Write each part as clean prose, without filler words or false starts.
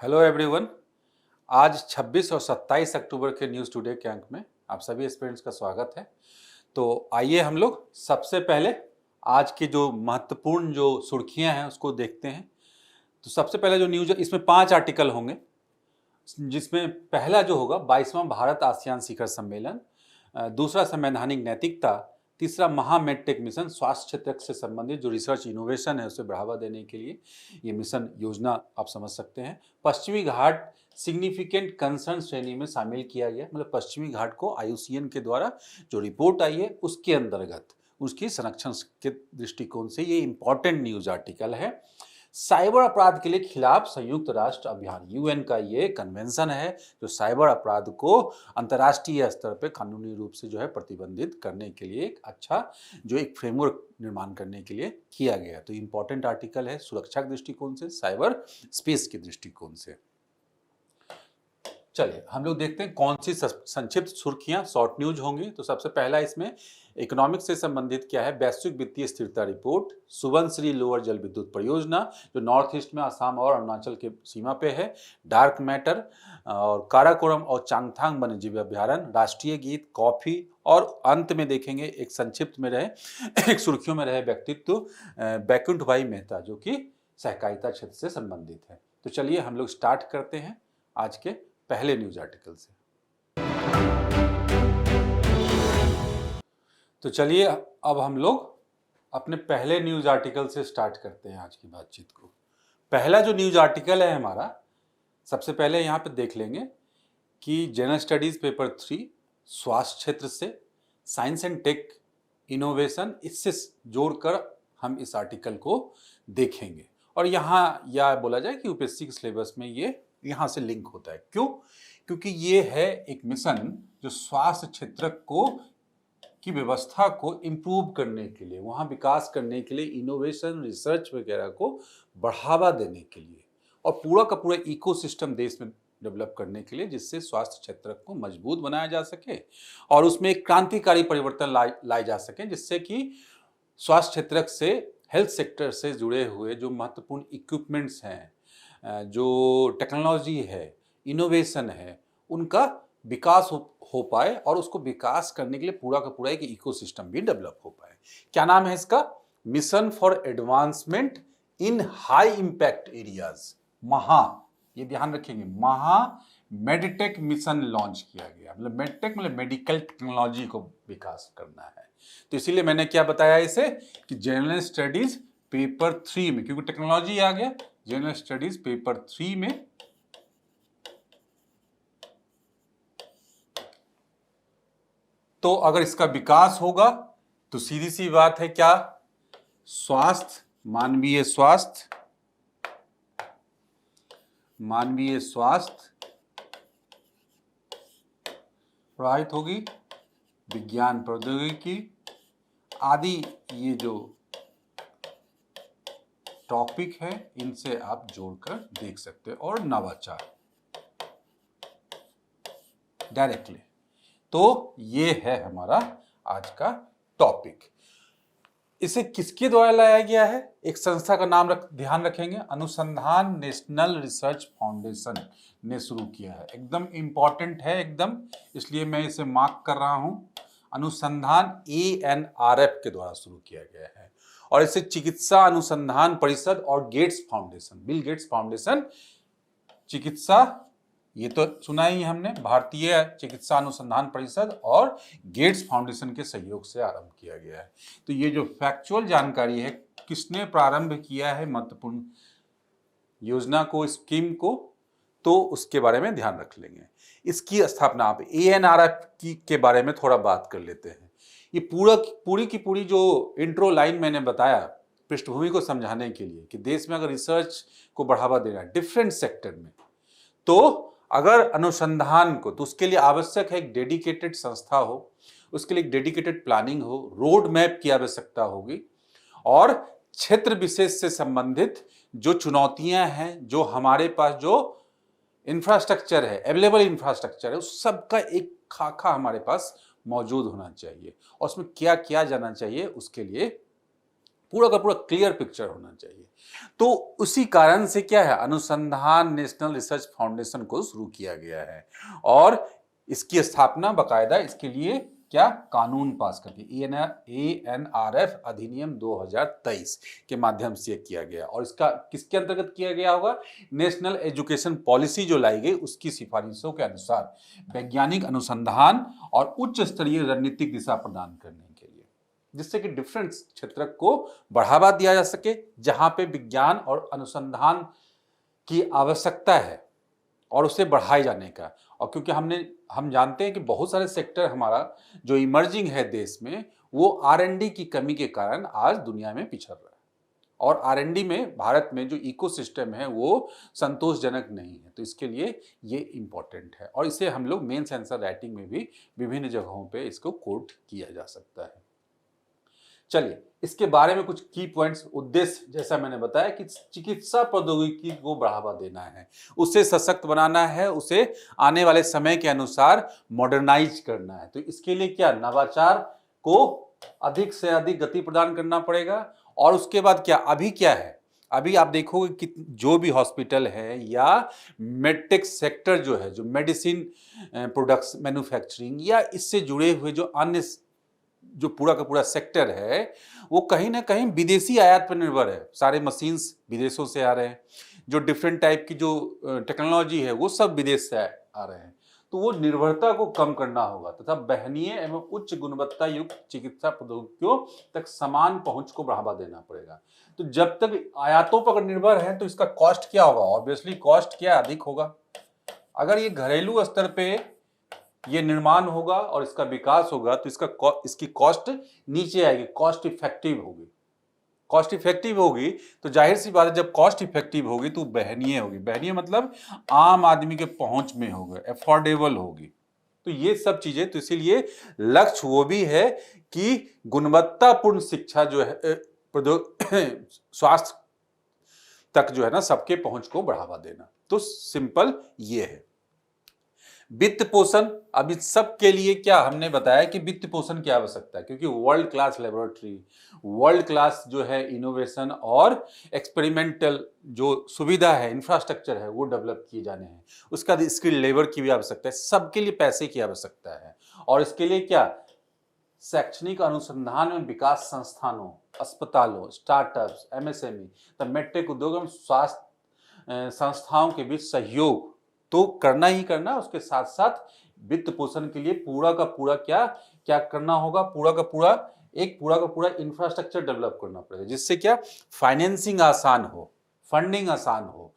Hello everyone. आज 26 और 27 अक्टूबर के न्यूज़ टुडे के अंक में आप सभी स्टूडेंट्स का स्वागत है। तो आइए हम लोग सबसे पहले आज की जो महत्वपूर्ण जो सुर्खियां हैं उसको देखते हैं। तो सबसे पहले जो न्यूज़ है इसमें 5 आर्टिकल होंगे, जिसमें पहला जो होगा 22वां भारत आसियान शिखर सम्मेलन, दूसरा संवैधानिक नैतिकता, तीसरा महामेडटेक मिशन, स्वास्थ्य क्षेत्र से संबंधित जो रिसर्च इनोवेशन है उसे बढ़ावा देने के लिए ये मिशन योजना आप समझ सकते हैं। पश्चिमी घाट सिग्निफिकेंट कंसर्न श्रेणी में शामिल किया गया, मतलब पश्चिमी घाट को IUCN के द्वारा जो रिपोर्ट आई है उसके अंतर्गत उसकी संरक्षण के दृष्टिकोण से ये इंपॉर्टेंट न्यूज आर्टिकल है। साइबर अपराध के लिए खिलाफ संयुक्त राष्ट्र अभियान, UN का ये कन्वेंशन है जो साइबर अपराध को अंतर्राष्ट्रीय स्तर पर कानूनी रूप से जो है प्रतिबंधित करने के लिए एक अच्छा जो एक फ्रेमवर्क निर्माण करने के लिए किया गया। तो इंपॉर्टेंट आर्टिकल है सुरक्षा के दृष्टिकोण से, साइबर स्पेस के दृष्टिकोण से। चलिए हम लोग देखते हैं कौन सी संक्षिप्त सुर्खियां शॉर्ट न्यूज होंगी। तो सबसे पहला इसमें इकोनॉमिक्स से संबंधित क्या है, वैश्विक वित्तीय स्थिरता रिपोर्ट, सुबनसिरी लोअर जल विद्युत परियोजना जो नॉर्थ ईस्ट में असम और अरुणाचल के सीमा पे है, डार्क मैटर और काराकोरम और चांगथांग वन्यजीव अभ्यारण्य, राष्ट्रीय गीत, कॉफी और अंत में देखेंगे एक संक्षिप्त में रहे एक सुर्खियों में रहे व्यक्तित्व बैकुंठ भाई मेहता जो कि सहकारिता क्षेत्र से संबंधित है। तो चलिए हम लोग स्टार्ट करते हैं आज के पहले न्यूज आर्टिकल से। तो चलिए अब हम लोग अपने पहले न्यूज आर्टिकल से स्टार्ट करते हैं आज की बातचीत को। पहला जो न्यूज आर्टिकल है हमारा, सबसे पहले यहाँ पे देख लेंगे कि जनरल स्टडीज पेपर 3 स्वास्थ्य क्षेत्र से साइंस एंड टेक इनोवेशन, इससे जोड़कर हम इस आर्टिकल को देखेंगे। और यहाँ यह बोला जाए कि UPSC के सिलेबस में ये यहाँ से लिंक होता है। क्यों? क्योंकि ये है एक मिशन जो स्वास्थ्य क्षेत्र को की व्यवस्था को इम्प्रूव करने के लिए, वहाँ विकास करने के लिए, इनोवेशन रिसर्च वगैरह को बढ़ावा देने के लिए और पूरा का पूरा इकोसिस्टम देश में डेवलप करने के लिए, जिससे स्वास्थ्य क्षेत्र को मजबूत बनाया जा सके और उसमें एक क्रांतिकारी परिवर्तन लाए जा सके, जिससे कि स्वास्थ्य क्षेत्र से, हेल्थ सेक्टर से जुड़े हुए जो महत्वपूर्ण इक्विपमेंट्स हैं, जो टेक्नोलॉजी है, इनोवेशन है, उनका विकास हो पाए और उसको विकास करने के लिए पूरा का पूरा एक इकोसिस्टम भी डेवलप हो पाए। क्या नाम है इसका? Mission for advancement in high impact areas, ये ध्यान रखेंगे, मेडटेक मिशन लॉन्च किया गया। मतलब मेडटेक मतलब मेडिकल टेक्नोलॉजी को विकास करना है। तो इसीलिए मैंने क्या बताया इसे कि जनरल स्टडीज पेपर 3 में, क्योंकि टेक्नोलॉजी आ गया, जनरल स्टडीज पेपर 3 में तो अगर इसका विकास होगा तो सीधी सी बात है क्या, स्वास्थ्य, मानवीय स्वास्थ्य प्रभावित होगी, विज्ञान प्रौद्योगिकी आदि ये जो टॉपिक है इनसे आप जोड़कर देख सकते हैं, और नवाचार डायरेक्टली। तो ये है हमारा आज का टॉपिक। इसे किसके द्वारा लाया गया है? एक संस्था का नाम ध्यान रखेंगे, अनुसंधान नेशनल रिसर्च फाउंडेशन ने शुरू किया है। एकदम इंपॉर्टेंट है एकदम, इसलिए मैं इसे मार्क कर रहा हूं। अनुसंधान ANRF के द्वारा शुरू किया गया है और इसे चिकित्सा अनुसंधान परिषद और Gates foundation, bill Gates foundation चिकित्सा, ये तो सुना ही हमने, भारतीय चिकित्सा अनुसंधान परिषद और गेट्स फाउंडेशन के सहयोग से आरंभ किया गया है। तो ये जो फैक्चुअल जानकारी है, किसने प्रारंभ किया है महत्वपूर्ण योजना को, स्कीम को, तो उसके बारे में ध्यान रख लेंगे। इसकी स्थापना आप ANRF के बारे में थोड़ा बात कर लेते हैं। ये पूरी की पूरी जो इंट्रो लाइन मैंने बताया पृष्ठभूमि को समझाने के लिए कि देश में अगर रिसर्च को बढ़ावा देना है डिफरेंट सेक्टर में, तो अगर अनुसंधान को, तो उसके लिए आवश्यक है एक डेडिकेटेड संस्था हो, उसके लिए एक डेडिकेटेड प्लानिंग हो, रोड मैप की आवश्यकता होगी और क्षेत्र विशेष से संबंधित जो चुनौतियां हैं, जो हमारे पास जो इंफ्रास्ट्रक्चर है, अवेलेबल इंफ्रास्ट्रक्चर है, उस सब का एक खाका हमारे पास मौजूद होना चाहिए और उसमें क्या किया जाना चाहिए उसके लिए पूरा का पूरा क्लियर पिक्चर होना चाहिए। तो उसी कारण से क्या है, अनुसंधान नेशनल रिसर्च फाउंडेशन को शुरू किया गया है और इसकी स्थापना बाकायदा इसके लिए क्या कानून पास करके ANRF अधिनियम 2023 के माध्यम से किया गया। और इसका किसके अंतर्गत किया गया होगा, नेशनल एजुकेशन पॉलिसी जो लाई गई उसकी सिफारिशों के अनुसार वैज्ञानिक अनुसंधान और उच्च स्तरीय रणनीतिक दिशा प्रदान करने के लिए, जिससे कि डिफरेंट क्षेत्र को बढ़ावा दिया जा सके जहां पे विज्ञान और अनुसंधान की आवश्यकता है और उसे बढ़ाए जाने का। और क्योंकि हम जानते हैं कि बहुत सारे सेक्टर हमारा जो इमर्जिंग है देश में, वो R&D की कमी के कारण आज दुनिया में पिछड़ रहा है और R&D में भारत में जो इकोसिस्टम है वो संतोषजनक नहीं है। तो इसके लिए ये इम्पोर्टेंट है और इसे हम लोग मेंस आंसर राइटिंग में भी विभिन्न जगहों पे इसको कोट किया जा सकता है। चलिए इसके बारे में कुछ की पॉइंट्स, उद्देश्य जैसा मैंने बताया कि चिकित्सा प्रौद्योगिकी को बढ़ावा देना है, उसे सशक्त बनाना है, उसे आने वाले समय के अनुसार मॉडर्नाइज करना है। तो इसके लिए क्या, नवाचार को अधिक से अधिक गति प्रदान करना पड़ेगा। और उसके बाद क्या, अभी क्या है, अभी आप देखोगे कि जो भी हॉस्पिटल है या मेडटेक सेक्टर जो है, जो मेडिसिन प्रोडक्ट्स मैन्युफैक्चरिंग या इससे जुड़े हुए जो अन्य जो पूरा का पूरा सेक्टर है, वो कहीं ना कहीं विदेशी आयात पर निर्भर है। सारे मशीन्स विदेशों से आ रहे हैं, जो डिफरेंट टाइप की जो टेक्नोलॉजी है वो सब विदेश से आ रहे हैं। तो वो निर्भरता को कम करना होगा तथा बहनीय एवं उच्च गुणवत्ता युक्त चिकित्सा प्रौद्योगिकियों तक समान पहुंच को बढ़ावा देना पड़ेगा। तो जब तक आयातों पर निर्भर है तो इसका कॉस्ट क्या होगा, ऑब्वियसली कॉस्ट क्या अधिक होगा। अगर ये घरेलू स्तर पे ये निर्माण होगा और इसका विकास होगा तो इसकी कॉस्ट नीचे आएगी, कॉस्ट इफेक्टिव होगी। कॉस्ट इफेक्टिव होगी तो जाहिर सी बात है, जब कॉस्ट इफेक्टिव होगी तो बहनीय होगी। बहनीय मतलब आम आदमी के पहुंच में होगा, अफोर्डेबल होगी। तो ये सब चीजें, तो इसीलिए लक्ष्य वो भी है कि गुणवत्तापूर्ण शिक्षा जो है स्वास्थ्य तक जो है ना, सबके पहुंच को बढ़ावा देना। तो सिंपल ये है। वित्त पोषण, अब इस सब के लिए क्या हमने बताया कि वित्त पोषण की आवश्यकता है, क्योंकि world class laboratory, world class जो है इनोवेशन और एक्सपेरिमेंटल जो सुविधा है, इंफ्रास्ट्रक्चर है, वो डेवलप किए जाने हैं। उसका स्किल लेबर की भी आवश्यकता है, सबके लिए पैसे की आवश्यकता है। और इसके लिए क्या, शैक्षणिक अनुसंधान एवं विकास संस्थानों, अस्पतालों, स्टार्टअप्स, MSME, तब मेडटेक उद्योग एवं स्वास्थ्य संस्थाओं के बीच सहयोग तो करना ही करना, उसके साथ साथ वित्त पोषण के लिए पूरा का पूरा क्या करना होगा, पूरा का पूरा इंफ्रास्ट्रक्चर डेवलप करना पड़ेगा, जिससे क्या फाइनेंसिंग आसान हो, फंडिंग आसान हो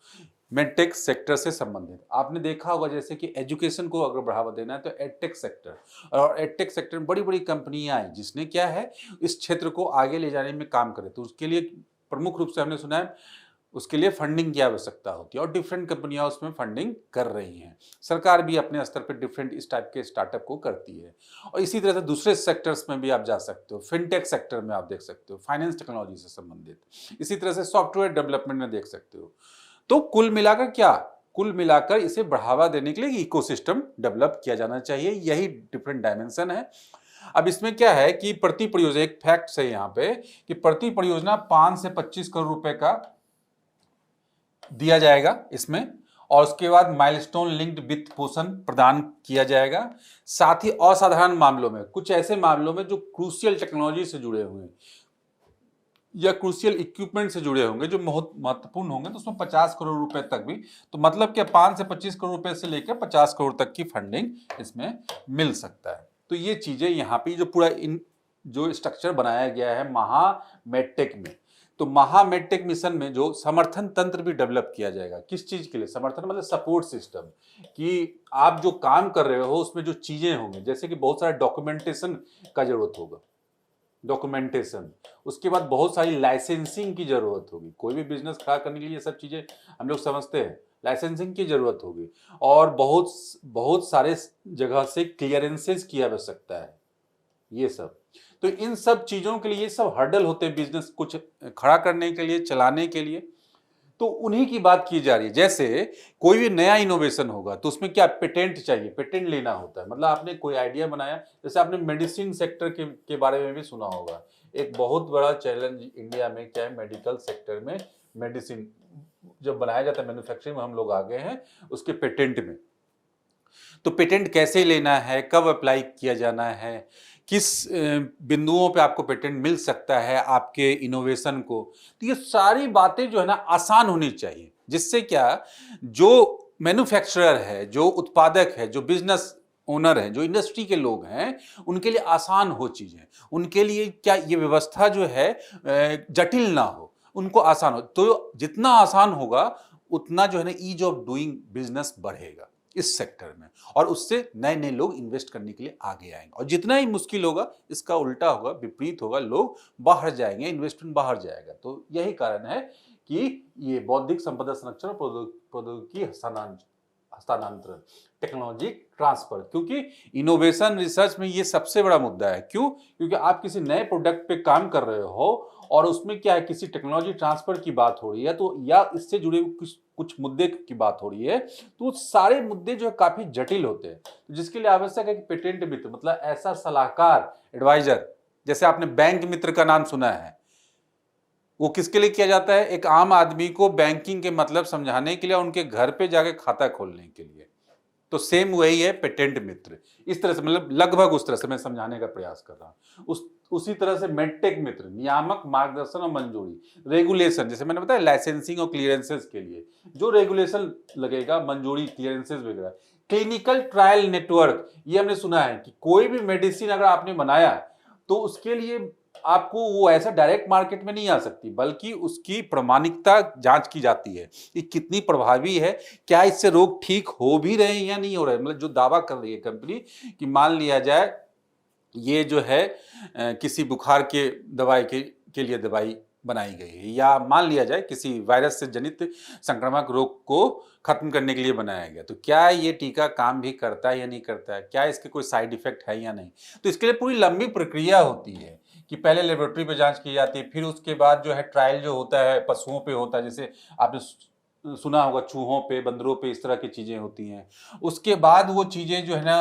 मेडटेक सेक्टर से संबंधित। आपने देखा होगा जैसे कि एजुकेशन को अगर बढ़ावा देना है तो एडटेक सेक्टर, और एडटेक सेक्टर में बड़ी बड़ी कंपनियां आई जिसने क्या है इस क्षेत्र को आगे ले जाने में काम करे। तो उसके लिए प्रमुख रूप से हमने सुना है उसके लिए फंडिंग की आवश्यकता होती है और डिफरेंट कंपनियां उसमें फंडिंग कर रही हैं। सरकार भी अपने स्तर पर डिफरेंट इस टाइप के स्टार्टअप को करती है। और इसी तरह से दूसरे सेक्टर्स में भी आप जा सकते हो, फिनटेक सेक्टर में आप देख सकते हो, फाइनेंस टेक्नोलॉजी से संबंधित, इसी तरह से सॉफ्टवेयर डेवलपमेंट में देख सकते हो। तो कुल मिलाकर इसे बढ़ावा देने के लिए इकोसिस्टम डेवलप किया जाना चाहिए, यही डिफरेंट डायमेंशन है। अब इसमें क्या है कि प्रति परियोजना, एक फैक्ट है यहाँ पे कि प्रति परियोजना 5 से 25 करोड़ रुपए का दिया जाएगा इसमें, और उसके बाद माइलस्टोन लिंक्ड वित्त पोषण प्रदान किया जाएगा। साथ ही असाधारण मामलों में, कुछ ऐसे मामलों में जो क्रूशियल टेक्नोलॉजी से जुड़े हुए हैं या क्रूशियल इक्विपमेंट से जुड़े होंगे जो बहुत महत्वपूर्ण होंगे, तो उसमें 50 करोड़ रुपए तक भी, तो मतलब क्या 5 से 25 करोड़ रुपए से लेकर 50 करोड़ तक की फंडिंग इसमें मिल सकता है। तो ये चीजें यहाँ पे जो पूरा जो स्ट्रक्चर बनाया गया है महामेडटेक में, तो महामेडटेक मिशन में जो समर्थन तंत्र भी डेवलप किया जाएगा। किस चीज के लिए समर्थन, मतलब सपोर्ट सिस्टम, कि आप जो काम कर रहे हो उसमें जो चीजें होंगी, जैसे कि बहुत सारे डॉक्यूमेंटेशन का जरूरत होगा, डॉक्यूमेंटेशन, उसके बाद बहुत सारी लाइसेंसिंग की जरूरत होगी। कोई भी बिजनेस खड़ा करने के लिए ये सब चीजें हम लोग समझते हैं, लाइसेंसिंग की जरूरत होगी, और बहुत सारे जगह से क्लियरेंसेस की आवश्यकता है, ये सब। तो इन सब चीजों के लिए ये सब हर्डल होते हैं बिजनेस कुछ खड़ा करने के लिए, चलाने के लिए। तो उन्हीं की बात की जा रही है। जैसे कोई भी नया इनोवेशन होगा तो उसमें क्या पेटेंट चाहिए, पेटेंट लेना होता है। मतलब आपने कोई आइडिया बनाया, जैसे आपने मेडिसिन सेक्टर के बारे में भी सुना होगा। एक बहुत बड़ा चैलेंज इंडिया में क्या है, मेडिकल सेक्टर में मेडिसिन जब बनाया जाता है, मैन्युफैक्चरिंग में हम लोग आगे हैं उसके पेटेंट में। तो पेटेंट कैसे लेना है, कब अप्लाई किया जाना है, किस बिंदुओं पे आपको पेटेंट मिल सकता है आपके इनोवेशन को, तो ये सारी बातें जो है ना आसान होनी चाहिए, जिससे क्या जो मैन्युफैक्चरर है, जो उत्पादक है, जो बिजनेस ओनर है, जो इंडस्ट्री के लोग हैं, उनके लिए आसान हो चीजें, उनके लिए क्या ये व्यवस्था जो है जटिल ना हो, उनको आसान हो। तो जितना आसान होगा उतना जो है ना ईज ऑफ डूइंग बिजनेस बढ़ेगा इस सेक्टर में, और उससे नए नए लोग इन्वेस्ट करने के लिए आगे आएंगे। और जितना ही मुश्किल होगा इसका उल्टा होगा, विपरीत होगा, लोग बाहर जाएंगे, इन्वेस्टमेंट बाहर जाएगा। तो यही कारण है कि ये बौद्धिक संपदा संरक्षण और प्रौद्योगिकी हस्तांतरण, टेक्नोलॉजी ट्रांसफर, क्योंकि इनोवेशन रिसर्च में ये सबसे बड़ा मुद्दा है। क्यों? क्योंकि आप किसी नए प्रोडक्ट पे काम कर रहे हो और उसमें क्या है, किसी टेक्नोलॉजी ट्रांसफर की बात हो रही है, तो या इससे जुड़े कुछ मुद्दे की बात हो रही है, तो सारे मुद्दे जो है काफी जटिल होते हैं, जिसके लिए आवश्यक है कि पेटेंट मित्र, मतलब ऐसा सलाहकार, एडवाइजर, जैसे आपने बैंक मित्र का नाम सुना है, वो किसके लिए किया जाता है? एक आम आदमी को बैंकिंग के मतलब समझाने के लिए, उनके घर पे जाके खाता खोलने के लिए। तो सेम वही है पेटेंट मित्र, इस तरह से, मतलब लगभग उस तरह से मैं समझाने का प्रयास कर रहा हूं। उसी तरह से मेडटेक मित्र, नियामक मार्गदर्शन और मंजूरी, रेगुलेशन, जैसे मैंने बताया लाइसेंसिंग और क्लियरेंसेस के लिए जो रेगुलेशन लगेगा, मंजूरी, क्लियरेंसेस वगैरह। क्लिनिकल ट्रायल नेटवर्क, ये हमने सुना है कि कोई भी मेडिसिन अगर आपने बनाया तो उसके लिए आपको वो ऐसा डायरेक्ट मार्केट में नहीं आ सकती, बल्कि उसकी प्रामाणिकता जांच की जाती है कि कितनी प्रभावी है, क्या इससे रोग ठीक हो भी रहे हैं या नहीं हो रहे। मतलब जो दावा कर रही है कंपनी कि मान लिया जाए ये जो है किसी बुखार के दवाई के लिए दवाई बनाई गई है, या मान लिया जाए किसी वायरस से जनित संक्रामक रोग को खत्म करने के लिए बनाया गया, तो क्या ये टीका काम भी करता है या नहीं करता है, क्या इसके कोई साइड इफेक्ट है या नहीं। तो इसके लिए पूरी लंबी प्रक्रिया होती है कि पहले लेबोरेटरी पे जांच की जाती है, फिर उसके बाद जो है ट्रायल जो होता है पशुओं पे होता है, जैसे आपने सुना होगा चूहों पे, बंदरों पे, इस तरह की चीजें होती हैं। उसके बाद वो चीजें जो है ना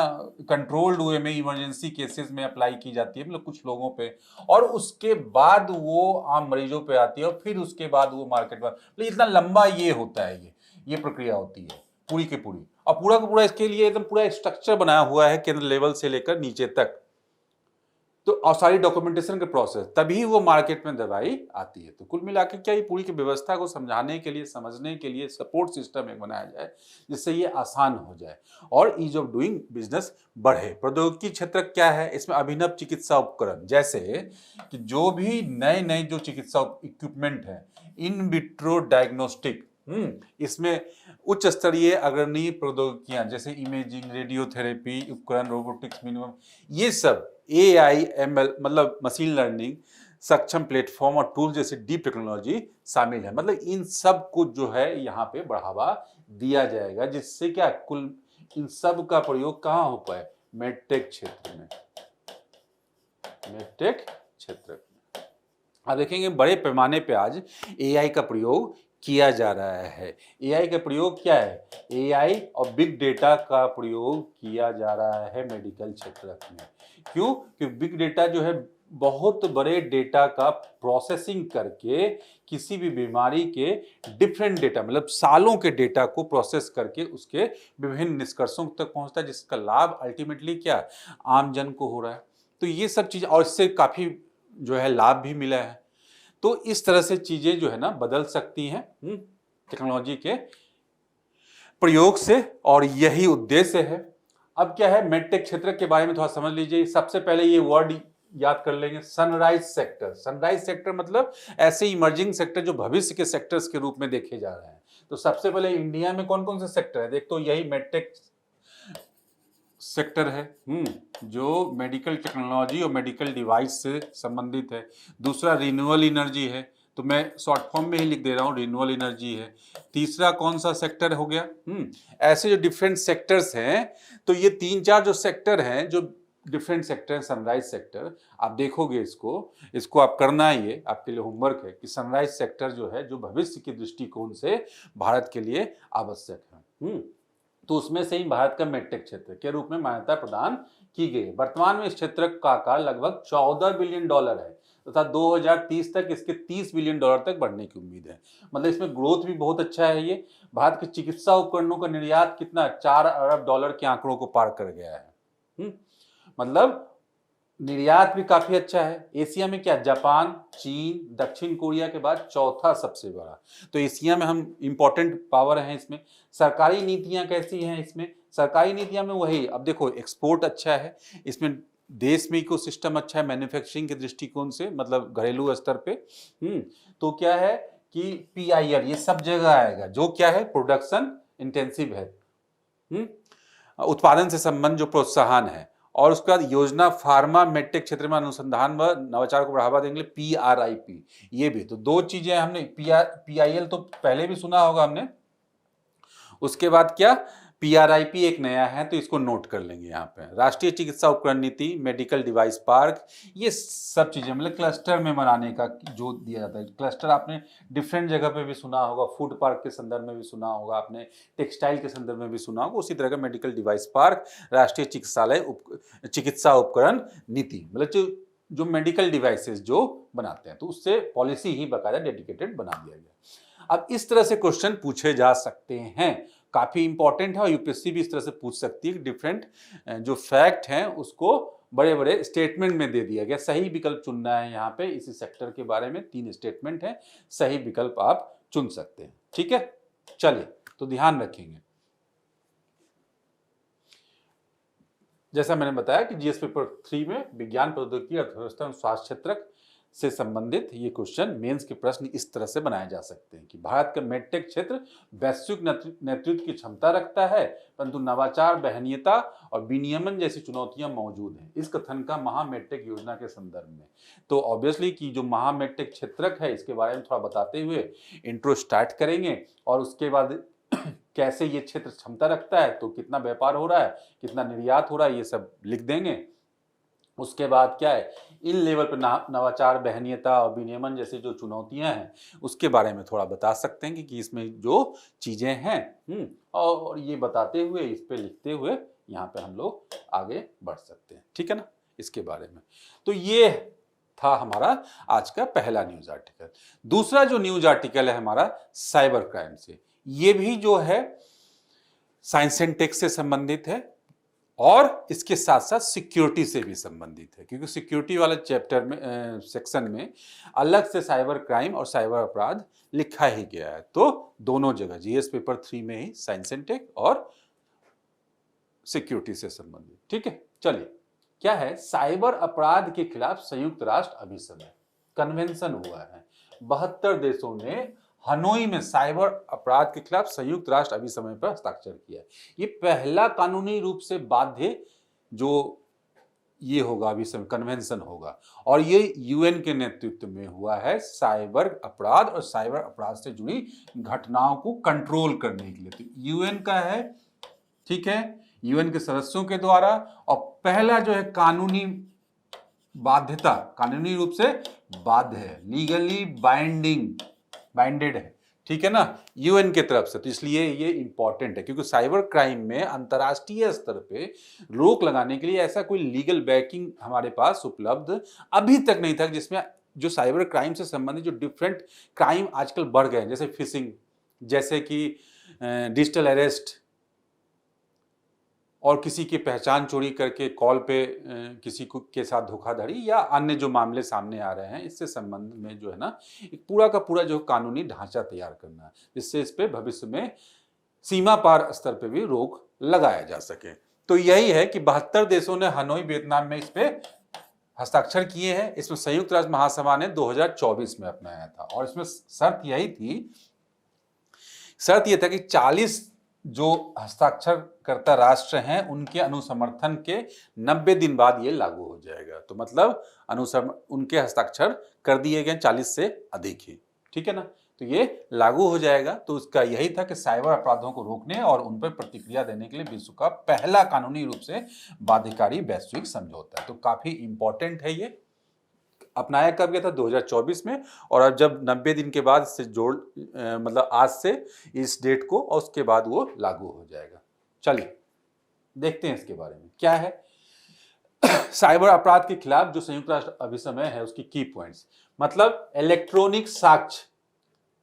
कंट्रोल्ड वे में इमरजेंसी केसेस में अप्लाई की जाती है, मतलब कुछ लोगों पे, और उसके बाद वो आम मरीजों पे आती है, और फिर उसके बाद वो मार्केट में, मतलब इतना लंबा ये होता है, ये प्रक्रिया होती है पूरी की पूरी। और पूरा का पूरा इसके लिए एकदम पूरा स्ट्रक्चर बनाया हुआ है केंद्र लेवल से लेकर नीचे तक, तो और सारी डॉक्यूमेंटेशन के प्रोसेस, तभी वो मार्केट में दवाई आती है। तो कुल मिलाकर क्या ये पूरी की व्यवस्था को समझाने के लिए, समझने के लिए सपोर्ट सिस्टम एक बनाया जाए जिससे ये आसान हो जाए और ईज ऑफ डूइंग बिजनेस बढ़े। प्रौद्योगिकी क्षेत्र क्या है? इसमें अभिनव चिकित्सा उपकरण, जैसे कि जो भी नए नए जो चिकित्सा इक्विपमेंट है, इन विट्रो डायग्नोस्टिक, इसमें उच्च स्तरीय अग्रणीय प्रौद्योगिकियां जैसे इमेजिंग, रेडियोथेरेपी उपकरण, रोबोटिक्स, मिनिमम, ये सब AI/ML मतलब मशीन लर्निंग सक्षम प्लेटफॉर्म और टूल जैसे डीप टेक्नोलॉजी शामिल है। मतलब इन सब को जो है यहाँ पे बढ़ावा दिया जाएगा, जिससे क्या कुल इन सब का प्रयोग कहाँ हो पाए? मेडटेक क्षेत्र में, मेडटेक क्षेत्र में। आप देखेंगे बड़े पैमाने पे आज AI का प्रयोग किया जा रहा है। AI का प्रयोग क्या है? AI और बिग डेटा का प्रयोग किया जा रहा है मेडिकल क्षेत्र में। क्यों? क्योंकि बिग डेटा जो है बहुत बड़े डेटा का प्रोसेसिंग करके किसी भी बीमारी के डिफरेंट डेटा, मतलब सालों के डेटा को प्रोसेस करके उसके विभिन्न निष्कर्षों तक पहुंचता है, जिसका लाभ अल्टीमेटली क्या आम जन को हो रहा है। तो ये सब चीजें, और इससे काफी जो है लाभ भी मिला है। तो इस तरह से चीजें जो है ना बदल सकती हैं टेक्नोलॉजी के प्रयोग से, और यही उद्देश्य है। अब क्या है, मेडटेक क्षेत्र के बारे में थोड़ा समझ लीजिए। सबसे पहले ये वर्ड याद कर लेंगे, सनराइज सेक्टर। सनराइज सेक्टर मतलब ऐसे इमर्जिंग सेक्टर जो भविष्य के सेक्टर्स के रूप में देखे जा रहे हैं। तो सबसे पहले इंडिया में कौन कौन से सेक्टर है? देख, तो यही मेडटेक सेक्टर है, जो मेडिकल टेक्नोलॉजी और मेडिकल डिवाइस से संबंधित है। दूसरा रिन्यूएबल एनर्जी है, तो मैं शॉर्ट फॉर्म में ही लिख दे रहा हूँ, रिन्यूएबल एनर्जी है। तीसरा कौन सा सेक्टर हो गया? ऐसे जो डिफरेंट सेक्टर्स हैं, तो ये 3-4 जो सेक्टर हैं जो डिफरेंट सेक्टर हैं, सनराइज सेक्टर आप देखोगे, इसको आप करना ही है, आपके लिए होमवर्क है कि सनराइज सेक्टर जो है, जो भविष्य के दृष्टिकोण से भारत के लिए आवश्यक है। तो उसमें से ही भारत का मेडटेक क्षेत्र के रूप में मान्यता प्रदान की गई। वर्तमान में इस क्षेत्र का आकार लगभग $14 बिलियन है तथा 2030 तक इसके $30 बिलियन तक बढ़ने की उम्मीद है। मतलब इसमें ग्रोथ भी बहुत अच्छा है। ये भारत के चिकित्सा उपकरणों का निर्यात कितना $4 अरब के आंकड़ों को पार कर गया है। मतलब निर्यात भी काफी अच्छा है। एशिया में क्या, जापान, चीन, दक्षिण कोरिया के बाद चौथा सबसे बड़ा। तो एशिया में हम इंपॉर्टेंट पावर हैं। इसमें सरकारी नीतियां कैसी हैं? इसमें सरकारी नीतियां में वही, अब देखो एक्सपोर्ट अच्छा है, इसमें देश में इकोसिस्टम अच्छा है मैन्युफैक्चरिंग के दृष्टिकोण से, मतलब घरेलू स्तर पे। तो क्या है कि PIL ये सब जगह आएगा, जो क्या है, प्रोडक्शन इंटेंसिव है, उत्पादन से संबंध जो प्रोत्साहन है। और उसके बाद योजना फार्मा मेडटेक क्षेत्र में अनुसंधान व नवाचार को बढ़ावा देने के लिए PRIP, ये भी तो दो चीजें हमने। PIL तो पहले भी सुना होगा हमने, उसके बाद क्या, PRIP एक नया है, तो इसको नोट कर लेंगे यहाँ पे। राष्ट्रीय चिकित्सा उपकरण नीति, मेडिकल डिवाइस पार्क, ये सब चीजें मतलब क्लस्टर में बनाने का जो दिया जाता है। क्लस्टर आपने डिफरेंट जगह पे भी सुना होगा, फूड पार्क के संदर्भ में भी सुना होगा आपने, टेक्सटाइल के संदर्भ में भी सुना होगा। उसी तरह का मेडिकल डिवाइस पार्क, राष्ट्रीय चिकित्सा उपकरण नीति, मतलब जो मेडिकल डिवाइसेस जो बनाते हैं, तो उससे पॉलिसी ही बाकायदा डेडिकेटेड बना दिया गया। अब इस तरह से क्वेश्चन पूछे जा सकते हैं, काफी इंपॉर्टेंट है, और यूपीएससी भी इस तरह से पूछ सकती है कि डिफरेंट जो फैक्ट हैं उसको बड़े बड़े स्टेटमेंट में दे दिया गया। सही विकल्प चुनना है यहाँ पे। इसी सेक्टर के बारे में 3 स्टेटमेंट है, सही विकल्प आप चुन सकते हैं। ठीक है, चलिए तो ध्यान रखेंगे। जैसा मैंने बताया कि जीएस पेपर 3 में विज्ञान, प्रौद्योगिकी, अर्थव्यवस्था और स्वास्थ्य क्षेत्र से संबंधित ये क्वेश्चन, मेंस के प्रश्न इस तरह से बनाए जा सकते हैं कि भारत का मेडटेक क्षेत्र वैश्विक नेतृत्व की क्षमता रखता है, परंतु नवाचार, वहनीयता और विनियमन जैसी चुनौतियां मौजूद हैं इस कथन का महामेडटेक योजना के संदर्भ में। तो ऑब्वियसली कि जो महामेडटेक क्षेत्रक है, इसके बारे में थोड़ा बताते हुए इंट्रो स्टार्ट करेंगे, और उसके बाद कैसे ये क्षेत्र क्षमता रखता है, तो कितना व्यापार हो रहा है, कितना निर्यात हो रहा है, ये सब लिख देंगे। उसके बाद क्या है, इन लेवल पर नवाचार, वहनीयता और विनियमन जैसी जो चुनौतियां हैं उसके बारे में थोड़ा बता सकते हैं कि इसमें जो चीजें हैं, और ये बताते हुए, इस पे लिखते हुए यहाँ पे हम लोग आगे बढ़ सकते हैं। ठीक है ना, इसके बारे में। तो ये था हमारा आज का पहला न्यूज आर्टिकल। दूसरा जो न्यूज आर्टिकल है हमारा साइबर क्राइम से, ये भी जो है साइंस एंड टेक से संबंधित है, और इसके साथ साथ सिक्योरिटी से भी संबंधित है, क्योंकि सिक्योरिटी वाला चैप्टर में सेक्शन में अलग से साइबर क्राइम और साइबर अपराध लिखा ही गया है। तो दोनों जगह जीएस पेपर 3 में ही साइंस एंड टेक और सिक्योरिटी से संबंधित। ठीक है, चलिए क्या है, साइबर अपराध के खिलाफ संयुक्त राष्ट्र अभिसमय कन्वेंशन हुआ है। 72 देशों ने हनोई में साइबर अपराध के खिलाफ संयुक्त राष्ट्र अभिसमय पर हस्ताक्षर किया है। ये पहला कानूनी रूप से बाध्य जो ये होगा अभिसमय कन्वेंशन होगा, और ये यूएन के नेतृत्व में हुआ है साइबर अपराध और साइबर अपराध से जुड़ी घटनाओं को कंट्रोल करने के लिए। तो यूएन का है, ठीक है, यूएन के सदस्यों के द्वारा, और पहला जो है कानूनी बाध्यता, कानूनी रूप से बाध्य है, लीगली बाइंडेड है। ठीक है ना, यूएन के तरफ से। तो इसलिए ये इंपॉर्टेंट है, क्योंकि साइबर क्राइम में अंतर्राष्ट्रीय स्तर पे रोक लगाने के लिए ऐसा कोई लीगल बैकिंग हमारे पास उपलब्ध अभी तक नहीं था, जिसमें जो साइबर क्राइम से संबंधित जो डिफरेंट क्राइम आजकल बढ़ गए हैं, जैसे फिशिंग, जैसे कि डिजिटल अरेस्ट, और किसी की पहचान चोरी करके कॉल पे किसी को के साथ धोखाधड़ी, या अन्य जो मामले सामने आ रहे हैं, इससे संबंध में जो है ना एक पूरा का पूरा जो कानूनी ढांचा तैयार करना है, जिससे इस पे भविष्य में सीमा पार स्तर पे भी रोक लगाया जा सके। तो यही है कि 72 देशों ने हनोई वियतनाम में इस पे हस्ताक्षर किए हैं। इसमें संयुक्त राष्ट्र महासभा ने 2024 में अपनाया था, और इसमें शर्त यह था कि 40 जो हस्ताक्षर करता राष्ट्र हैं उनके अनुसमर्थन के 90 दिन बाद ये लागू हो जाएगा। तो मतलब उनके हस्ताक्षर कर दिए गए 40 से अधिक ही। ठीक है ना, तो ये लागू हो जाएगा। तो उसका यही था कि साइबर अपराधों को रोकने और उन पर प्रतिक्रिया देने के लिए विश्व का पहला कानूनी रूप से बाध्यकारी वैश्विक समझौता है। तो काफी इंपॉर्टेंट है ये। अपनाया कब गया था? 2024 में। और अब जब 90 दिन के बाद इससे जोड़ मतलब आज से इस डेट को, और उसके बाद वो लागू हो जाएगा। चलिए देखते हैं इसके बारे में क्या है। साइबर अपराध के खिलाफ जो संयुक्त राष्ट्र अभिसमय है उसकी की पॉइंट्स, मतलब इलेक्ट्रॉनिक साक्ष्य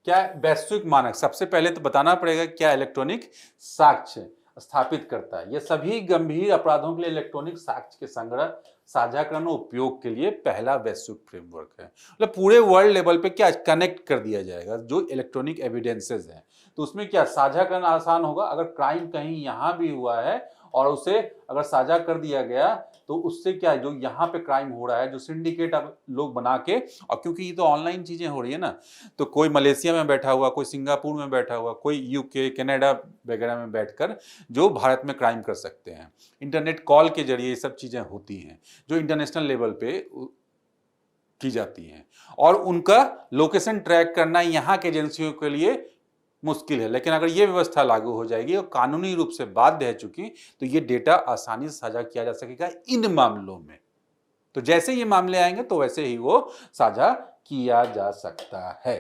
क्या वैश्विक मानक। सबसे पहले तो बताना पड़ेगा क्या इलेक्ट्रॉनिक साक्ष्य स्थापित करता है। यह सभी गंभीर अपराधों के लिए इलेक्ट्रॉनिक साक्ष्य के संग्रह, साझाकरण और उपयोग के लिए पहला वैश्विक फ्रेमवर्क है। मतलब पूरे वर्ल्ड लेवल पे क्या कनेक्ट कर दिया जाएगा जो इलेक्ट्रॉनिक एविडेंसेस हैं। तो उसमें क्या साझाकरण आसान होगा। अगर क्राइम कहीं यहां भी हुआ है और उसे अगर साझा कर दिया गया तो उससे क्या जो यहाँ पे क्राइम हो रहा है, जो सिंडिकेट अब लोग बना के, और क्योंकि ये तो ऑनलाइन चीजें हो रही है ना, तो कोई मलेशिया में बैठा हुआ, कोई सिंगापुर में बैठा हुआ, कोई यूके कनाडा वगैरह में बैठकर जो भारत में क्राइम कर सकते हैं। इंटरनेट कॉल के जरिए ये सब चीजें होती हैं जो इंटरनेशनल लेवल पे की जाती हैं, और उनका लोकेशन ट्रैक करना यहाँ के एजेंसियों के लिए मुश्किल है। लेकिन अगर ये व्यवस्था लागू हो जाएगी और कानूनी रूप से बाध्य है चूंकि, तो ये डेटा आसानी से साझा किया जा सकेगा इन मामलों में। तो जैसे ये मामले आएंगे तो वैसे ही वो साझा किया जा सकता है।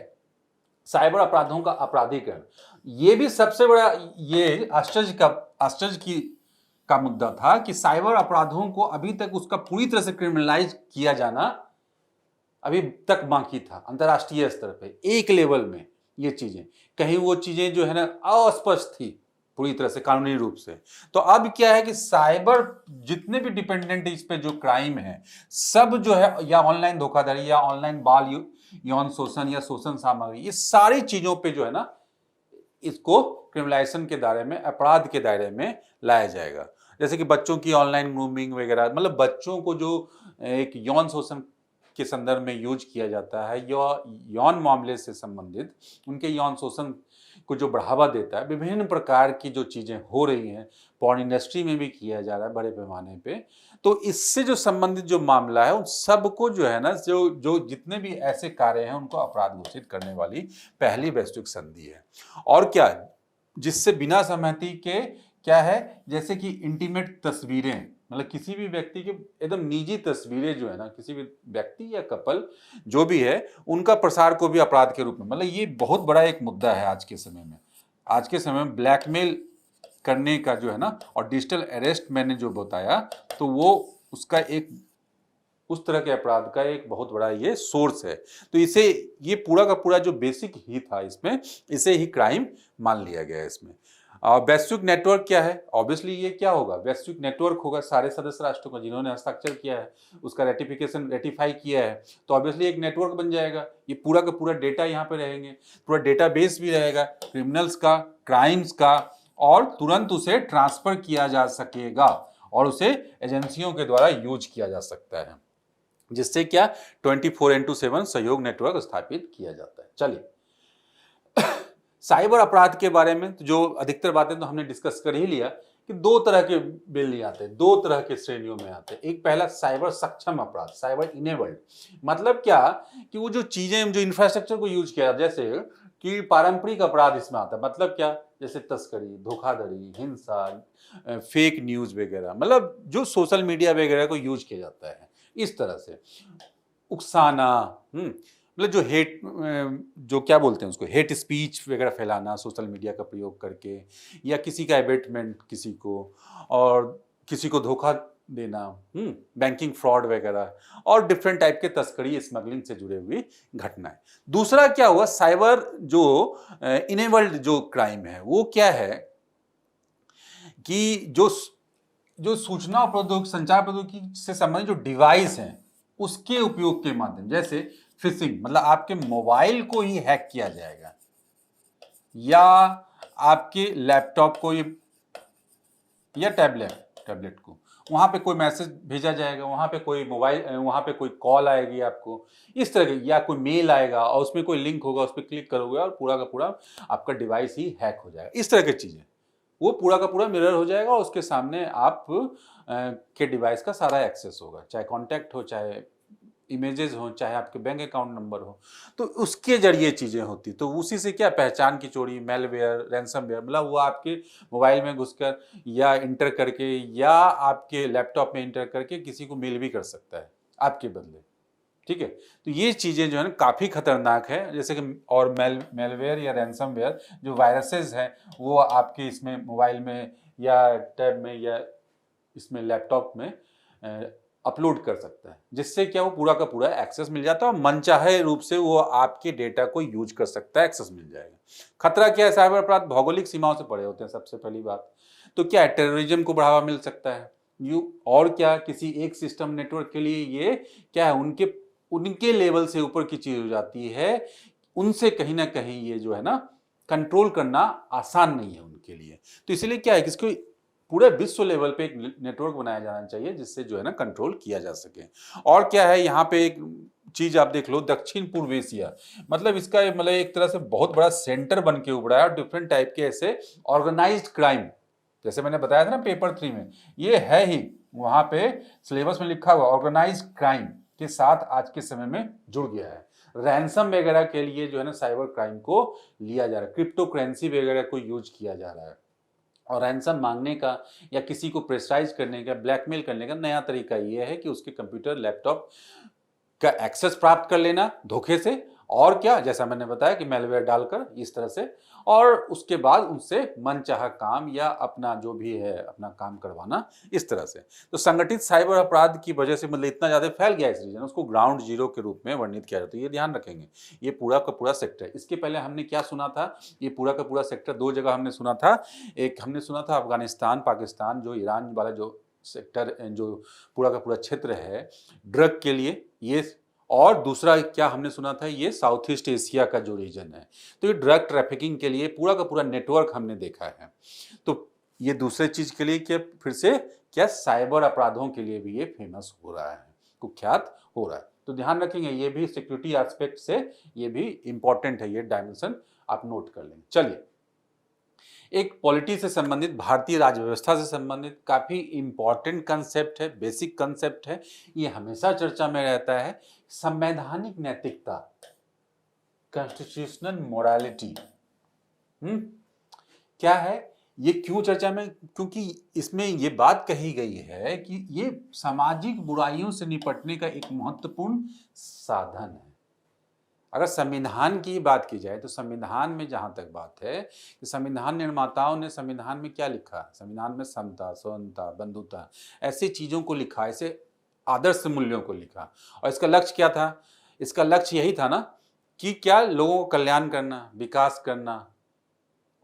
साइबर अपराधों का अपराधीकरण, ये भी सबसे बड़ा ये आश्चर्य का मुद्दा था कि साइबर अपराधों को अभी तक उसका पूरी तरह से क्रिमिनलाइज किया जाना अभी तक बाकी था। अंतर्राष्ट्रीय स्तर पे एक लेवल में ये चीजें, कहीं वो चीजें जो है ना अस्पष्ट थी पूरी तरह से कानूनी रूप से। तो अब क्या है कि साइबर जितने भी डिपेंडेंट इस पे जो क्राइम है सब जो है, या ऑनलाइन धोखाधड़ी या ऑनलाइन बाल यौन शोषण या शोषण सामग्री, ये सारी चीजों पे जो है ना इसको क्रिमिनलाइजेशन के दायरे में, अपराध के दायरे में लाया जाएगा। जैसे कि बच्चों की ऑनलाइन ग्रूमिंग वगैरह, मतलब बच्चों को जो एक यौन शोषण के संदर्भ में यूज किया जाता है, यौन मामले से संबंधित उनके यौन शोषण को जो बढ़ावा देता है, विभिन्न प्रकार की जो चीजें हो रही हैं, पॉर्न इंडस्ट्री में भी किया जा रहा है बड़े पैमाने पे। तो इससे जो संबंधित जो मामला है उन सबको जो है ना, जो जितने भी ऐसे कार्य हैं उनको अपराध घोषित करने वाली पहली वैश्विक संधि है। और क्या, जिससे बिना सहमति के क्या है, जैसे कि इंटीमेट तस्वीरें, मतलब किसी भी व्यक्ति की एकदम निजी तस्वीरें जो है ना, किसी भी व्यक्ति या कपल जो भी है उनका प्रसार को भी अपराध के रूप में, मतलब ये बहुत बड़ा एक मुद्दा है आज के समय में। आज के समय में ब्लैकमेल करने का जो है ना, और डिजिटल अरेस्ट मैंने जो बताया, तो वो उसका एक उस तरह के अपराध का एक बहुत बड़ा ये सोर्स है। तो इसे ये पूरा का पूरा जो बेसिक ही था इसमें, इसे ही क्राइम मान लिया गया है इसमें। वैश्विक नेटवर्क क्या है? ऑब्वियसली ये क्या होगा, वैश्विक नेटवर्क होगा सारे सदस्य राष्ट्रों का जिन्होंने हस्ताक्षर किया है, उसका रेटिफाई किया है, तो ऑब्वियसली एक नेटवर्क बन जाएगा। ये पूरा का पूरा डेटा यहाँ पे रहेंगे, पूरा डेटाबेस भी रहेगा क्रिमिनल्स का, क्राइम्स का, और तुरंत उसे ट्रांसफर किया जा सकेगा और उसे एजेंसियों के द्वारा यूज किया जा सकता है, जिससे क्या 24x7 सहयोग नेटवर्क स्थापित किया जाता है। चलिए साइबर अपराध के बारे में तो जो अधिकतर बातें तो हमने डिस्कस कर ही लिया कि दो तरह के बिल आते हैं, दो तरह के श्रेणियों में आते हैं। एक पहला साइबर सक्षम अपराध, साइबर इनेबल्ड, मतलब क्या कि वो जो चीजें जो इंफ्रास्ट्रक्चर को यूज किया, जैसे कि पारंपरिक अपराध इसमें आता है। मतलब क्या, जैसे तस्करी, धोखाधड़ी, हिंसा, फेक न्यूज वगैरह, मतलब जो सोशल मीडिया वगैरह को यूज किया जाता है इस तरह से। उकसाना, मतलब जो हेट, जो क्या बोलते हैं उसको, हेट स्पीच वगैरह फैलाना सोशल मीडिया का प्रयोग करके, या किसी का एबेटमेंट किसी को, और किसी को धोखा देना, बैंकिंग फ्रॉड वगैरह, और डिफरेंट टाइप के तस्करी, स्मगलिंग से जुड़े हुई घटनाएं। दूसरा क्या हुआ, साइबर जो इनेबल्ड जो क्राइम है, वो क्या है कि जो सूचना प्रौद्योगिकी, संचार प्रौद्योगिकी से संबंधित जो डिवाइस हैं उसके उपयोग के माध्यम, जैसे फिशिंग, मतलब आपके मोबाइल को ही हैक किया जाएगा, या आपके लैपटॉप को या टैबलेट को, वहां पे कोई मैसेज भेजा जाएगा, वहां पे कोई वहां पे कोई कॉल आएगी आपको इस तरह की, या कोई मेल आएगा और उसमें कोई लिंक होगा, उस पर क्लिक करोगे और पूरा का पूरा आपका डिवाइस ही हैक हो जाएगा। इस तरह की चीजें, वो पूरा का पूरा मिरर हो जाएगा और उसके सामने आप के डिवाइस का सारा एक्सेस होगा, चाहे कॉन्टैक्ट हो, चाहे इमेजेस हो, चाहे आपके बैंक अकाउंट नंबर हो, तो उसके जरिए चीज़ें होती। तो उसी से क्या पहचान की चोरी, मेलवेयर, रैंसमवेयर, मतलब वो आपके मोबाइल में घुसकर या इंटर करके या आपके लैपटॉप में इंटर करके किसी को मेल भी कर सकता है आपके बदले। ठीक है, तो ये चीज़ें जो है ना काफ़ी खतरनाक है। जैसे कि और मेलवेयर या रैंसमवेयर जो वायरसेस हैं वो आपके इसमें मोबाइल में या टैब में या इसमें लैपटॉप में अपलोड कर सकता है, जिससे क्या वो पूरा का पूरा एक्सेस मिल जाता है और मनचाहे रूप से वो आपके डेटा को यूज कर सकता है, एक्सेस मिल जाएगा। खतरा क्या है? साइबर अपराध भौगोलिक सीमाओं से परे होते हैं सबसे पहली बात। तो क्या है, टेररिज्म को बढ़ावा मिल सकता है। और क्या, किसी एक सिस्टम नेटवर्क के लिए ये क्या है, उनके उनके लेवल से ऊपर की चीज हो जाती है। उनसे कहीं ना कहीं ये जो है ना कंट्रोल करना आसान नहीं है उनके लिए। तो इसलिए क्या है कि इसको पूरे विश्व लेवल पे एक नेटवर्क बनाया जाना चाहिए जिससे जो है ना कंट्रोल किया जा सके। और क्या है, यहाँ पे एक चीज आप देख लो, दक्षिण पूर्व एशिया, मतलब इसका मतलब एक तरह से बहुत बड़ा सेंटर बन के उभरा है और डिफरेंट टाइप के ऐसे ऑर्गेनाइज्ड क्राइम, जैसे मैंने बताया था ना पेपर 3 में, ये है ही वहां पे सिलेबस में लिखा हुआ ऑर्गेनाइज्ड क्राइम के साथ आज के समय में जुड़ गया है। रैंसम वगैरह के लिए जो है ना साइबर क्राइम को लिया जा रहा है, क्रिप्टो करेंसी वगैरह को यूज किया जा रहा है। और रैंसम मांगने का या किसी को प्रेशराइज करने का, ब्लैकमेल करने का नया तरीका यह है कि उसके कंप्यूटर लैपटॉप का एक्सेस प्राप्त कर लेना धोखे से, और क्या, जैसा मैंने बताया कि मेलवेयर डालकर इस तरह से, और उसके बाद उनसे मनचाहा काम या अपना जो भी है अपना काम करवाना इस तरह से। तो संगठित साइबर अपराध की वजह से मतलब इतना ज्यादा फैल गया इस रीजन, उसको ग्राउंड जीरो के रूप में वर्णित किया जाता है। ये ध्यान रखेंगे, ये पूरा का पूरा सेक्टर। इसके पहले हमने क्या सुना था, ये पूरा का पूरा सेक्टर दो जगह हमने सुना था। एक हमने सुना था अफगानिस्तान पाकिस्तान, जो ईरान वाला जो सेक्टर, जो पूरा का पूरा क्षेत्र है ड्रग के लिए ये, और दूसरा क्या हमने सुना था, ये साउथ ईस्ट एशिया का जो रीजन है, तो ये ड्रग ट्रैफिकिंग के लिए पूरा का पूरा नेटवर्क हमने देखा है। तो ये दूसरे चीज के लिए क्या, फिर से क्या, साइबर अपराधों के लिए भी ये फेमस हो रहा है, कुख्यात हो रहा है। तो ध्यान रखेंगे, ये भी सिक्योरिटी एस्पेक्ट से ये भी इंपॉर्टेंट है, ये डायमेंशन आप नोट कर लेंगे। चलिए, एक पॉलिटी से संबंधित, भारतीय राज्य व्यवस्था से संबंधित काफी इंपॉर्टेंट कंसेप्ट है, बेसिक कंसेप्ट है, ये हमेशा चर्चा में रहता है, संवैधानिक नैतिकता, कॉन्स्टिट्यूशनल मोरालिटी। क्या है ये, क्यों चर्चा में? क्योंकि इसमें ये बात कही गई है कि ये सामाजिक बुराइयों से निपटने का एक महत्वपूर्ण साधन है। अगर संविधान की बात की जाए तो संविधान में जहां तक बात है कि संविधान निर्माताओं ने संविधान में क्या लिखा है, संविधान में समता, समानता, बंधुता, ऐसी चीजों को लिखा, ऐसे आदर्श मूल्यों को लिखा। और इसका लक्ष्य क्या था? इसका लक्ष्य यही था ना कि क्या, लोगों को कल्याण करना, विकास करना,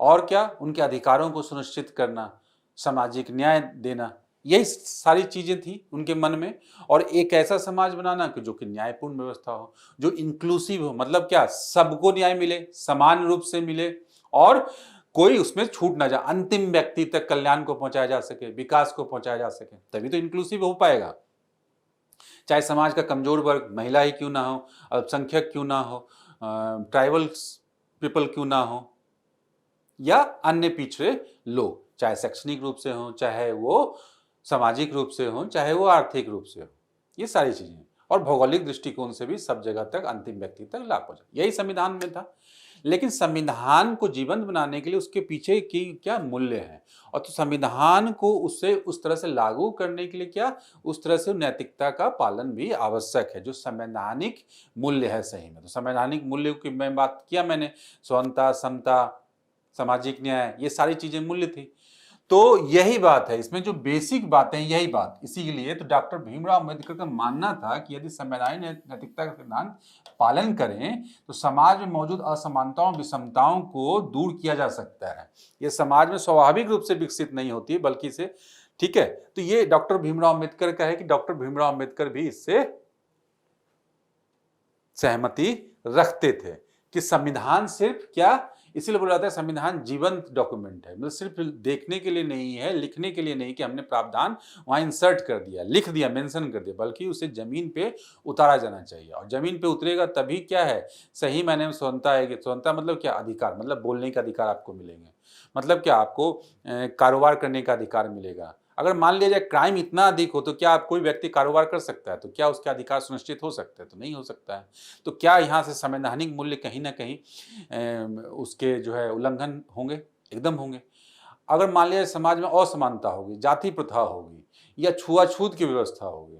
और क्या, उनके अधिकारों को सुनिश्चित करना, सामाजिक न्याय देना, यही सारी चीजें थी उनके मन में। और एक ऐसा समाज बनाना कि जो कि न्यायपूर्ण व्यवस्था हो, जो इंक्लूसिव हो, मतलब क्या, सबको न्याय मिले, समान रूप से मिले, और कोई उसमें छूट ना जाए, अंतिम व्यक्ति तक कल्याण को पहुंचाया जा सके, विकास को पहुंचाया जा सके, तभी तो इंक्लूसिव हो पाएगा। चाहे समाज का कमजोर वर्ग, महिला ही क्यों ना हो, अल्पसंख्यक क्यों ना हो, ट्राइबल पीपल क्यों ना हो, या अन्य पिछड़े लोग, चाहे शैक्षणिक रूप से हो, चाहे वो सामाजिक रूप से हो, चाहे वो आर्थिक रूप से हो, ये सारी चीजें, और भौगोलिक दृष्टिकोण से भी सब जगह तक अंतिम व्यक्ति तक लाभ पहुंचा, यही संविधान में था। लेकिन संविधान को जीवंत बनाने के लिए उसके पीछे की क्या मूल्य है, और तो संविधान को उससे उस तरह से लागू करने के लिए क्या, उस तरह से नैतिकता का पालन भी आवश्यक है, जो संवैधानिक मूल्य है सही में। तो संवैधानिक मूल्य की मैं बात किया मैंने, समानता, समता, सामाजिक न्याय, ये सारी चीजें मूल्य थी। तो यही बात है, इसमें जो बेसिक बातें, यही बात, इसीलिए तो डॉक्टर भीमराव अंबेडकर का मानना था कि यदि संवैधानिक नैतिकता का सिद्धांत पालन करें तो समाज में मौजूद असमानताओं, विषमताओं को दूर किया जा सकता है। ये समाज में स्वाभाविक रूप से विकसित नहीं होती है, बल्कि से, ठीक है। तो ये डॉक्टर भीमराव अंबेडकर का है कि डॉक्टर भीमराव अंबेडकर भी इससे सहमति रखते थे कि संविधान सिर्फ क्या, इसीलिए बोला जाता है संविधान जीवंत डॉक्यूमेंट है, मतलब सिर्फ देखने के लिए नहीं है, लिखने के लिए नहीं कि हमने प्रावधान वहां इंसर्ट कर दिया, लिख दिया, मेंशन कर दिया, बल्कि उसे जमीन पे उतारा जाना चाहिए। और जमीन पे उतरेगा तभी क्या है, सही मायने में स्वतंत्रता आएगी। स्वतंत्रता मतलब क्या, अधिकार, मतलब बोलने का अधिकार आपको मिलेंगे, मतलब क्या, आपको कारोबार करने का अधिकार मिलेगा, अगर मान लिया जाए क्राइम इतना अधिक हो तो क्या कोई व्यक्ति कारोबार कर सकता है? तो क्या उसके अधिकार सुनिश्चित हो सकते हैं? तो नहीं हो सकता है। तो क्या यहाँ से संवैधानिक मूल्य कहीं ना कहीं उसके जो है उल्लंघन होंगे? एकदम होंगे। अगर मान लिया समाज में असमानता होगी, जाति प्रथा होगी या छुआछूत की व्यवस्था होगी,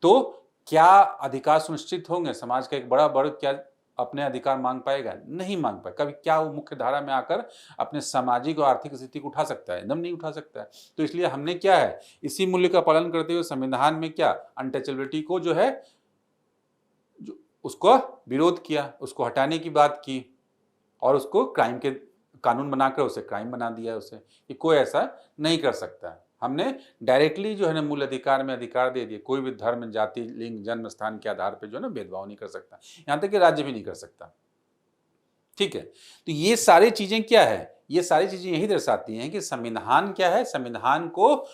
तो क्या अधिकार सुनिश्चित होंगे? समाज का एक बड़ा वर्ग क्या अपने अधिकार मांग पाएगा? नहीं मांग पाए। कभी क्या वो मुख्य धारा में आकर अपने सामाजिक और आर्थिक स्थिति को उठा सकता है? एकदम नहीं उठा सकता है। तो इसलिए हमने क्या है, इसी मूल्य का पालन करते हुए संविधान में क्या अनटचेबिलिटी को जो है उसको विरोध किया, उसको हटाने की बात की और उसको क्राइम के कानून बनाकर उसे क्राइम बना दिया उसे कि कोई ऐसा नहीं कर सकता है। हमने डायरेक्टली जो है ना मूल अधिकार में अधिकार दे दिए, कोई भी धर्म, जाति, लिंग, जन्म स्थान के आधार पर जो है ना भेदभाव नहीं कर सकता, यहाँ तक कि राज्य भी नहीं कर सकता। ठीक है, तो ये सारी चीजें क्या है, ये सारी चीजें यही दर्शाती हैं कि संविधान क्या है, संविधान को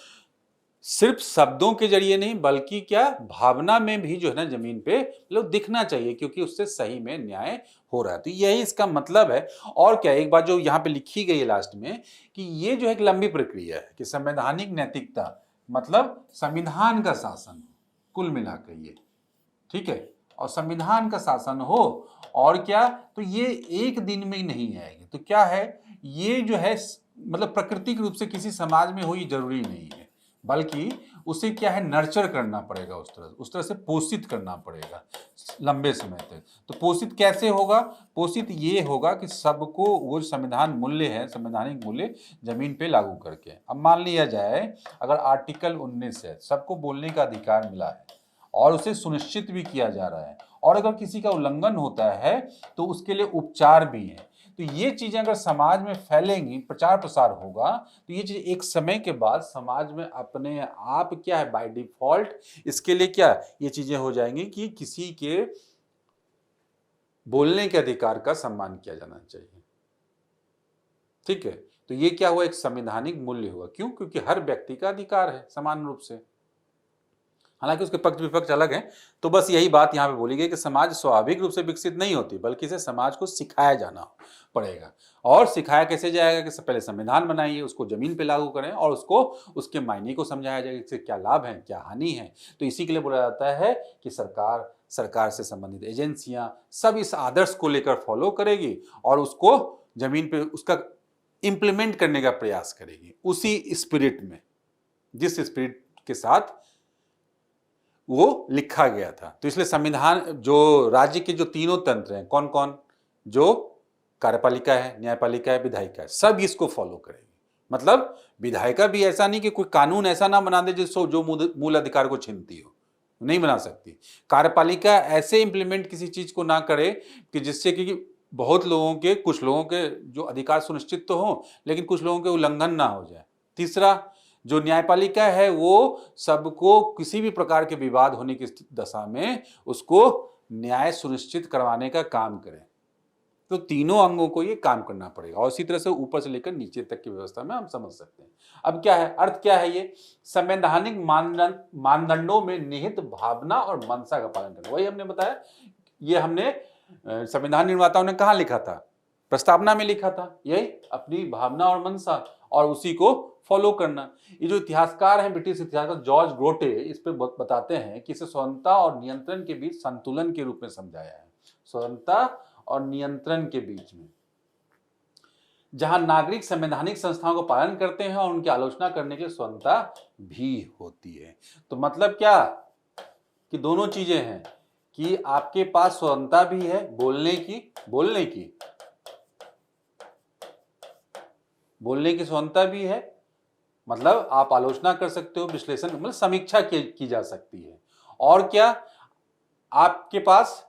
सिर्फ शब्दों के जरिए नहीं बल्कि क्या भावना में भी जो है ना जमीन पे लोग दिखना चाहिए, क्योंकि उससे सही में न्याय हो रहा है। तो यही इसका मतलब है। और क्या, एक बात जो यहाँ पे लिखी गई है लास्ट में कि ये जो एक लंबी प्रक्रिया है कि संवैधानिक नैतिकता मतलब संविधान का शासन कुल मिलाकर ये, ठीक है, और संविधान का शासन हो और क्या, तो ये एक दिन में ही नहीं आएगी। तो क्या है, ये जो है मतलब प्राकृतिक रूप से किसी समाज में हो ये जरूरी नहीं है, बल्कि उसे क्या है नर्चर करना पड़ेगा, उस तरह से पोषित करना पड़ेगा लंबे समय तक। तो पोषित कैसे होगा? पोषित ये होगा कि सबको वो संविधान मूल्य है, संवैधानिक मूल्य जमीन पे लागू करके। अब मान लिया जाए अगर आर्टिकल 19 है, सबको बोलने का अधिकार मिला है और उसे सुनिश्चित भी किया जा रहा है, और अगर किसी का उल्लंघन होता है तो उसके लिए उपचार भी है। तो ये चीजें अगर समाज में फैलेंगी, प्रचार प्रसार होगा, तो ये चीज एक समय के बाद समाज में अपने आप क्या है बाय डिफॉल्ट इसके लिए क्या ये चीजें हो जाएंगी कि किसी के बोलने के अधिकार का सम्मान किया जाना चाहिए। ठीक है, तो ये क्या हुआ, एक संवैधानिक मूल्य हुआ। क्यों? क्योंकि हर व्यक्ति का अधिकार है समान रूप से। हालांकि उसके पक्ष विपक्ष अलग हैं। तो बस यही बात यहाँ पे बोली गई कि समाज स्वाभाविक रूप से विकसित नहीं होती, बल्कि इसे समाज को सिखाया जाना पड़ेगा। और सिखाया कैसे जाएगा कि पहले संविधान बनाइए, उसको जमीन पे लागू करें और उसको उसके मायने को समझाया जाएगा, इससे क्या लाभ है क्या हानि है। तो इसी के लिए बोला जाता है कि सरकार से संबंधित एजेंसियां सब इस आदर्श को लेकर फॉलो करेगी और उसको जमीन पे उसका इंप्लीमेंट करने का प्रयास करेगी, उसी स्पिरिट में जिस स्पिरिट के साथ वो लिखा गया था। तो इसलिए संविधान जो राज्य के जो तीनों तंत्र हैं, कौन कौन, जो कार्यपालिका है, न्यायपालिका है, विधायिका है, सब इसको फॉलो करेंगे। मतलब विधायिका भी ऐसा नहीं कि कोई कानून ऐसा ना बना दे जिससे जो मूल अधिकार को छीनती हो, नहीं बना सकती। कार्यपालिका ऐसे इंप्लीमेंट किसी चीज को ना करे कि जिससे कि बहुत लोगों के, कुछ लोगों के जो अधिकार सुनिश्चित तो हो लेकिन कुछ लोगों के उल्लंघन ना हो जाए। तीसरा, जो न्यायपालिका है वो सबको किसी भी प्रकार के विवाद होने की दशा में उसको न्याय सुनिश्चित करवाने का काम करे। तो तीनों अंगों को ये काम करना पड़ेगा और इसी तरह से ऊपर से लेकर नीचे तक की व्यवस्था में हम समझ सकते हैं। अब क्या है, अर्थ क्या है, ये संवैधानिक मानदंडों में निहित भावना और मंशा का पालन करना। वही हमने बताया, ये हमने संविधान निर्माताओं ने कहाँ लिखा था, प्रस्तावना में लिखा था, यही अपनी भावना और मंशा और उसी को फॉलो करना। ये जो इतिहासकार हैं, ब्रिटिश इतिहासकार जॉर्ज ग्रोटे, इस पे बताते हैं कि इसे स्वतंत्रता और नियंत्रण के बीच संतुलन के रूप में समझाया है। स्वतंत्रता और नियंत्रण के बीच में, जहां नागरिक संवैधानिक संस्थाओं को पालन करते हैं और उनकी आलोचना करने की स्वतंत्रता भी होती है। तो मतलब क्या कि दोनों चीजें हैं कि आपके पास स्वतंत्रता भी है बोलने की स्वतंत्रता भी है, मतलब आप आलोचना कर सकते हो, विश्लेषण मतलब समीक्षा की जा सकती है। और क्या, आपके पास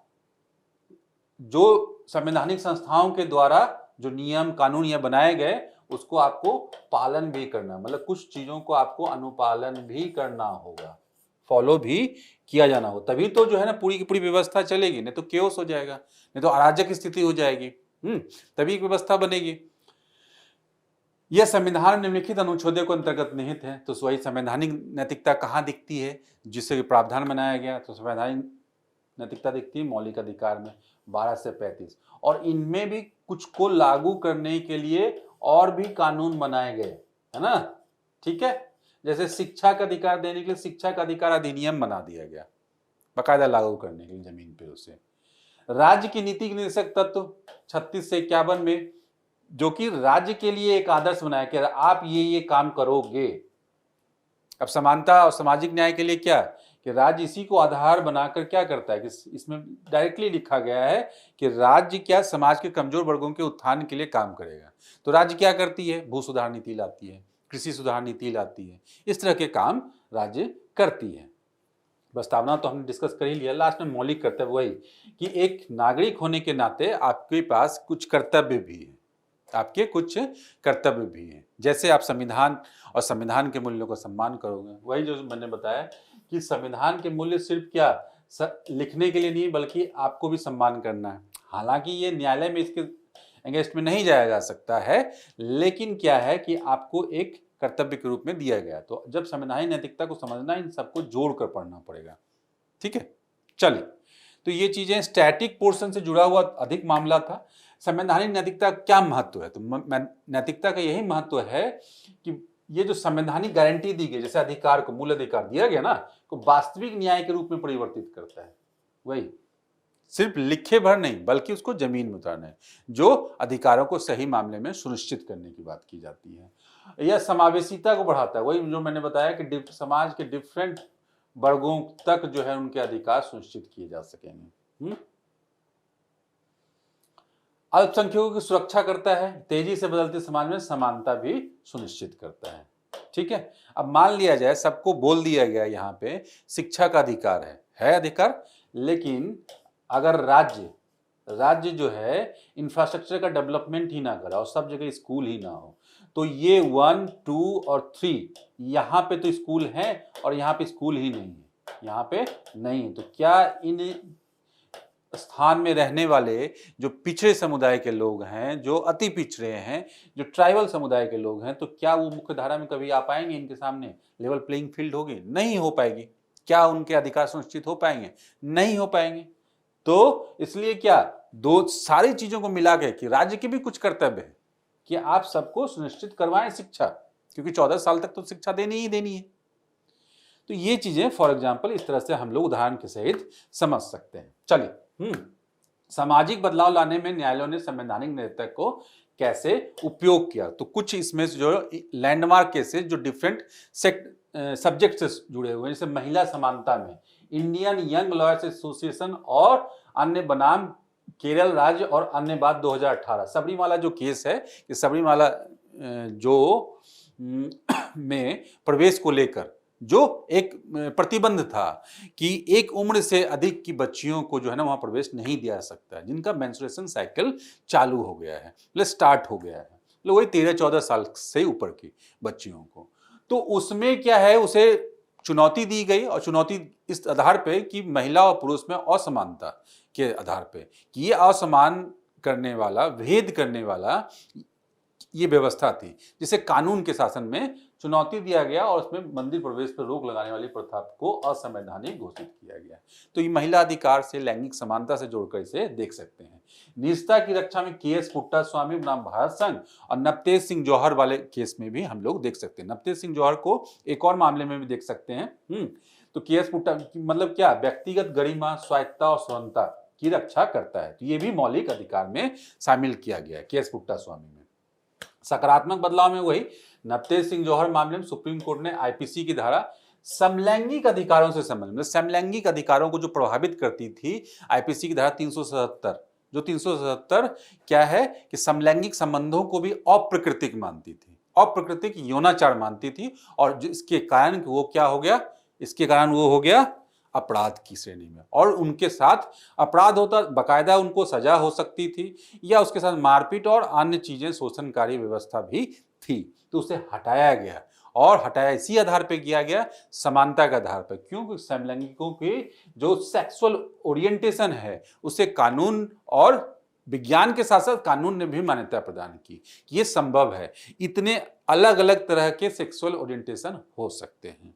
जो संवैधानिक संस्थाओं के द्वारा जो नियम कानून या बनाए गए उसको आपको पालन भी करना, मतलब कुछ चीजों को आपको अनुपालन भी करना होगा, फॉलो भी किया जाना हो, तभी तो जो है ना पूरी की पूरी व्यवस्था चलेगी। नहीं तो केओस हो जाएगा, नहीं तो अराजक स्थिति हो जाएगी। तभी व्यवस्था बनेगी। यह संविधान निम्नलिखित अनुच्छेदों के अंतर्गत निहित है। तो वही संवैधानिक नैतिकता कहाँ दिखती है, जिससे प्रावधान बनाया गया। तो संवैधानिक नैतिकता दिखती है मौलिक अधिकार में 12 से 35, और इनमें भी कुछ को लागू करने के लिए और भी कानून बनाए गए, है ना। ठीक है, जैसे शिक्षा का अधिकार देने के लिए शिक्षा का अधिकार अधिनियम बना दिया गया, बाकायदा लागू करने के लिए जमीन पे उसे। राज्य की नीति निदेशक तत्व 36 से 51 में, जो कि राज्य के लिए एक आदर्श बनाया कि आप ये काम करोगे। अब समानता और सामाजिक न्याय के लिए क्या कि राज्य इसी को आधार बनाकर क्या करता है कि इसमें डायरेक्टली लिखा गया है कि राज्य क्या समाज के कमजोर वर्गों के उत्थान के लिए काम करेगा। तो राज्य क्या करती है, भू सुधार नीति लाती है, कृषि सुधार नीति लाती है, इस तरह के काम राज्य करती है। प्रस्तावना तो हमने डिस्कस कर ही लिया। लास्ट में मौलिक कर्तव्य वही कि एक नागरिक होने के नाते आपके पास कुछ कर्तव्य भी है, आपके कुछ कर्तव्य भी हैं। जैसे आप संविधान और संविधान के मूल्यों का सम्मान करोगे, वही जो मैंने बताया कि संविधान के मूल्य सिर्फ क्या लिखने के लिए नहीं बल्कि आपको भी सम्मान करना है। हालांकि ये न्यायालय में इसके अगेंस्ट में नहीं जाया जा सकता है, लेकिन क्या है कि आपको एक कर्तव्य के रूप में दिया गया। तो जब संवैधानिक नैतिकता को समझना, इन सबको जोड़कर पढ़ना पड़ेगा। ठीक है, चलिए, तो ये चीजें स्टैटिक पोर्शन से जुड़ा हुआ अधिक मामला था। संवैधानिक नैतिकता क्या महत्व है, तो नैतिकता का यही महत्व है कि ये जो संवैधानिक गारंटी दी गई, जैसे अधिकार को मूल अधिकार दिया गया ना, को वास्तविक न्याय के रूप में परिवर्तित करता है। वही सिर्फ लिखे भर नहीं बल्कि उसको जमीन में उतारना है, जो अधिकारों को सही मामले में सुनिश्चित करने की बात की जाती है। यह समावेशिता को बढ़ाता है, वही जो मैंने बताया कि समाज के डिफरेंट वर्गों तक जो है उनके अधिकार सुनिश्चित किए जा सकेंगे। अल्पसंख्यकों की सुरक्षा करता है, तेजी से बदलते समाज में समानता भी सुनिश्चित करता है। ठीक है, अब मान लिया जाए सबको बोल दिया गया यहाँ पे शिक्षा का अधिकार है अधिकार, लेकिन अगर राज्य जो है इंफ्रास्ट्रक्चर का डेवलपमेंट ही ना करे और सब जगह स्कूल ही ना हो, तो ये 1, 2 और 3 यहाँ पे तो स्कूल है और यहाँ पे स्कूल ही नहीं है, यहाँ पे नहीं है, तो क्या इन स्थान में रहने वाले जो पिछड़े समुदाय के लोग हैं, जो अति पिछड़े हैं, जो ट्राइबल समुदाय के लोग हैं, तो क्या वो मुख्य धारा में कभी आ पाएंगे? इनके सामने लेवल प्लेइंग फील्ड होगी? नहीं हो पाएगी। क्या उनके अधिकार सुनिश्चित हो पाएंगे? नहीं हो पाएंगे। तो इसलिए क्या दो सारी चीजों को मिला के कि राज्य के भी कुछ कर्तव्य है कि आप सबको सुनिश्चित करवाएं शिक्षा, क्योंकि 14 साल तक तो शिक्षा देनी ही देनी है। तो ये चीजें फॉर एग्जाम्पल इस तरह से हम लोग उदाहरण के सहित समझ सकते हैं। चलिए, सामाजिक बदलाव लाने में न्यायालयों ने संवैधानिक नैतिकता को कैसे उपयोग किया, तो कुछ इसमें जो लैंडमार्क केसेस जो डिफरेंट सब्जेक्ट से जुड़े हुए हैं, जैसे महिला समानता में इंडियन यंग लॉयर्स एसोसिएशन और अन्य बनाम केरल राज्य और अन्य बात 2018। सबरीमाला जो केस है कि सबरीमाला जो में प्रवेश को लेकर जो एक प्रतिबंध था कि एक उम्र से अधिक की बच्चियों को जो है ना वहां प्रवेश नहीं दिया जा सकता, जिनका मेंस्ट्रुएशन साइकिल चालू हो गया है, मतलब स्टार्ट हो गया है, मतलब वही 13-14 साल से ऊपर की बच्चियों को। तो उसमें क्या है, उसे चुनौती दी गई और चुनौती इस आधार पे कि महिला और पुरुष में असमानता के आधार पे कि ये असमान करने वाला, भेद करने वाला ये व्यवस्था थी, जिसे कानून के शासन में चुनौती दिया गया और उसमें मंदिर प्रवेश पर रोक लगाने वाली प्रथा को असंवैधानिक घोषित किया गया। तो ये महिला अधिकार से, लैंगिक समानता से जोड़कर इसे देख सकते हैं। निजता की रक्षा में के.एस. पुट्टास्वामी बनाम भारत संघ और नवतेज सिंह जौहर वाले केस में भी हम लोग देख सकते हैं। नवतेज सिंह जौहर को एक और मामले में भी देख सकते हैं। तो के.एस. पुट्टा मतलब क्या, व्यक्तिगत गरिमा, स्वायत्तता और स्वतंत्रता की रक्षा करता है, तो ये भी मौलिक अधिकार में शामिल किया गया है के.एस. पुट्टास्वामी में। सकारात्मक बदलाव में वही नवतेज सिंह जौहर मामले में सुप्रीम कोर्ट ने आईपीसी की धारा समलैंगिक अधिकारों से संबंधित, समलैंगिक अधिकारों को जो प्रभावित करती थी, आईपीसी की धारा 377, जो 377 क्या है कि समलैंगिक संबंधों को भी अप्राकृतिक मानती थी, अप्राकृतिक यौनाचार मानती थी, और इसके कारण वो क्या हो गया, इसके कारण वो हो गया अपराध की श्रेणी में, और उनके साथ अपराध होता, बकायदा उनको सजा हो सकती थी, या उसके साथ मारपीट और अन्य चीजें, शोषणकारी व्यवस्था भी थी। तो उसे हटाया गया, और हटाया इसी आधार पर किया गया, समानता के आधार पर। क्योंकि समलैंगिकों की जो सेक्सुअल ओरिएंटेशन है उसे कानून और विज्ञान के साथ साथ कानून ने भी मान्यता प्रदान की, ये संभव है, इतने अलग अलग तरह के सेक्सुअल ओरिएंटेशन हो सकते हैं।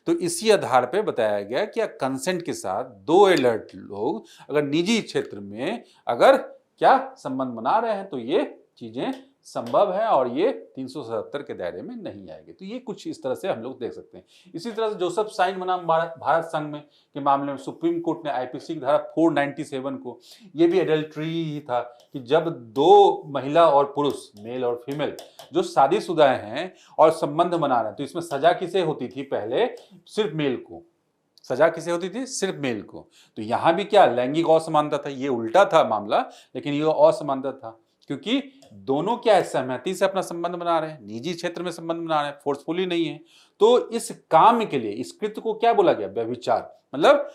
तो इसी आधार पे बताया गया कि कंसेंट के साथ दो एडल्ट लोग अगर निजी क्षेत्र में अगर क्या संबंध बना रहे हैं तो ये चीजें संभव है और ये 377 के दायरे में नहीं आएगी। तो ये कुछ इस तरह से हम लोग देख सकते हैं। इसी तरह से जोसेफ साइन बनाम भारत संघ में के मामले में सुप्रीम कोर्ट ने आईपीसी की धारा 497 को, ये भी एडल्ट्री ही था कि जब दो महिला और पुरुष, मेल और फीमेल, जो शादीशुदा हैं और संबंध बना रहे हैं, तो इसमें सजा किसे होती थी? पहले सिर्फ मेल को सजा किसे होती थी? सिर्फ मेल को। तो यहां भी क्या लैंगिक असमानता था, ये उल्टा था मामला, लेकिन ये असमानता था क्योंकि दोनों क्या है, सहमति से अपना संबंध बना रहे हैं, निजी क्षेत्र में संबंध बना रहे हैं, फोर्सफुली नहीं है। तो इस काम के लिए इस कृत्य को क्या बोला गया? व्यभिचार, मतलब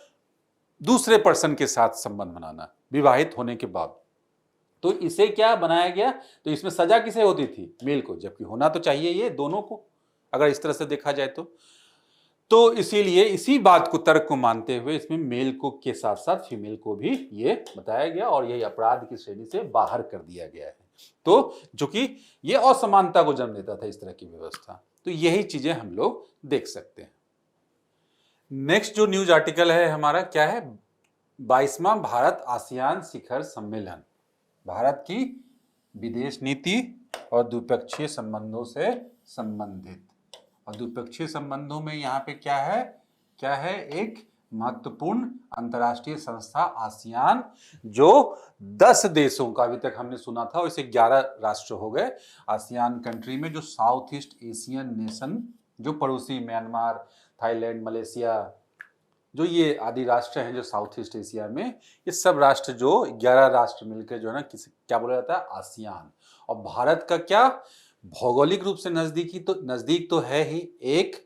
दूसरे पर्सन के साथ संबंध बनाना विवाहित होने के बाद। तो इसे क्या बनाया गया? तो इसमें सजा किसे होती थी? मेल को, जबकि होना तो चाहिए ये दोनों को, अगर इस तरह से देखा जाए तो इसीलिए इसी बात को, तर्क को मानते हुए इसमें मेल को के साथ साथ फीमेल को भी ये बताया गया और यही अपराध की श्रेणी से बाहर कर दिया गया है। तो जो कि ये असमानता को जन्म देता था इस तरह की व्यवस्था। तो यही चीजें हम लोग देख सकते हैं। नेक्स्ट जो न्यूज आर्टिकल है हमारा क्या है? 22वां भारत आसियान शिखर सम्मेलन, भारत की विदेश नीति और द्विपक्षीय संबंधों से संबंधित। और द्विपक्षीय संबंधों में यहाँ पे क्या है? एक महत्वपूर्ण अंतर्राष्ट्रीय संस्था आसियान, जो 10 देशों का, अभी तक हमने सुना था, और इसे 11 राष्ट्र हो गए आसियान कंट्री में, जो साउथ ईस्ट एशियन नेशन, जो पड़ोसी म्यांमार, थाईलैंड, मलेशिया, जो ये आदि राष्ट्र हैं जो साउथ ईस्ट एशिया में, ये सब राष्ट्र जो 11 राष्ट्र मिलकर जो है ना, क्या बोला जाता है? आसियान। और भारत का क्या भौगोलिक रूप से नजदीक तो है ही, एक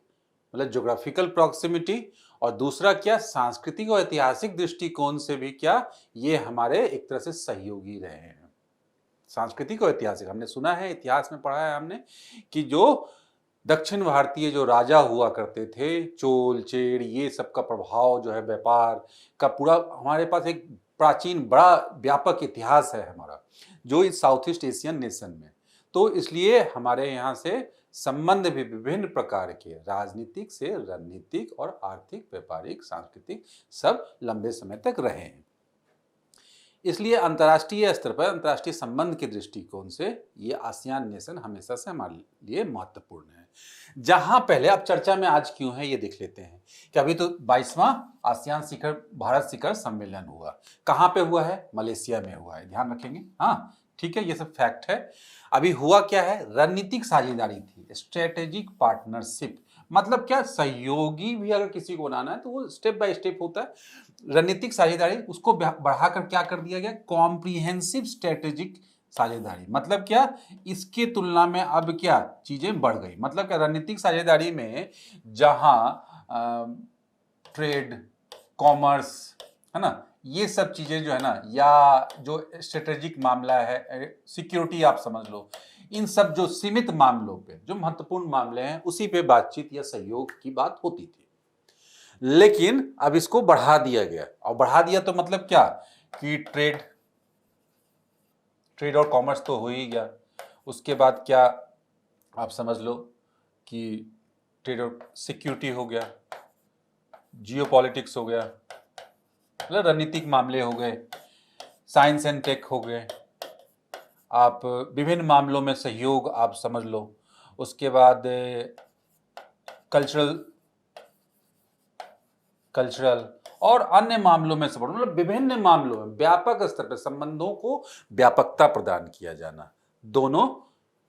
मतलब ज्योग्राफिकल प्रॉक्सिमिटी, और दूसरा क्या सांस्कृतिक और ऐतिहासिक दृष्टिकोण से भी क्या ये हमारे एक तरह से सहयोगी रहे हैं। सांस्कृतिक और ऐतिहासिक, हमने सुना है, इतिहास में पढ़ा है हमने कि जो दक्षिण भारतीय जो राजा हुआ करते थे, चोल, चेड़, ये सब का प्रभाव जो है व्यापार का पूरा, हमारे पास एक प्राचीन बड़ा व्यापक इतिहास है हमारा, जो इस साउथ ईस्ट एशियन नेशन में। तो इसलिए हमारे यहाँ से संबंध भी विभिन्न प्रकार के, राजनीतिक से रणनीतिक और आर्थिक, व्यापारिक, सांस्कृतिक, सब लंबे समय तक रहे हैं। इसलिए अंतर्राष्ट्रीय स्तर पर अंतर्राष्ट्रीय संबंध के दृष्टिकोण से ये आसियान नेशन हमेशा से हमारे लिए महत्वपूर्ण है। जहां पहले, अब चर्चा में आज क्यों है ये देख लेते हैं कि अभी तो 22वां आसियान शिखर भारत शिखर सम्मेलन हुआ, कहां पे हुआ है? मलेशिया में हुआ है, ध्यान रखेंगे। हाँ ठीक है, ये सब फैक्ट है। अभी हुआ क्या है? रणनीतिक साझेदारी थी, स्ट्रेटेजिक पार्टनरशिप, मतलब क्या, सहयोगी भी अगर किसी को बनाना है तो वो स्टेप बाय स्टेप होता है। रणनीतिक साझेदारी, उसको बढ़ाकर क्या कर दिया गया? कॉम्प्रिहेंसिव स्ट्रेटेजिक साझेदारी। मतलब क्या, इसके तुलना में अब क्या चीजें बढ़ गई। मतलब क्या, रणनीतिक साझेदारी में जहां ट्रेड, कॉमर्स, है ना, ये सब चीजें जो है ना, या जो स्ट्रेटेजिक मामला है, सिक्योरिटी आप समझ लो, इन सब जो सीमित मामलों पे, जो महत्वपूर्ण मामले हैं, उसी पे बातचीत या सहयोग की बात होती थी। लेकिन अब इसको बढ़ा दिया गया, और बढ़ा दिया तो मतलब क्या कि ट्रेड और कॉमर्स तो हो ही गया, उसके बाद क्या आप समझ लो कि ट्रेड और सिक्योरिटी हो गया, जियोपॉलिटिक्स हो गया, मतलब रणनीतिक मामले हो गए, साइंस एंड टेक हो गए, आप विभिन्न मामलों में सहयोग आप समझ लो, उसके बाद कल्चरल और अन्य मामलों में सपोर्ट, मतलब विभिन्न मामलों में व्यापक स्तर पर संबंधों को व्यापकता प्रदान किया जाना, दोनों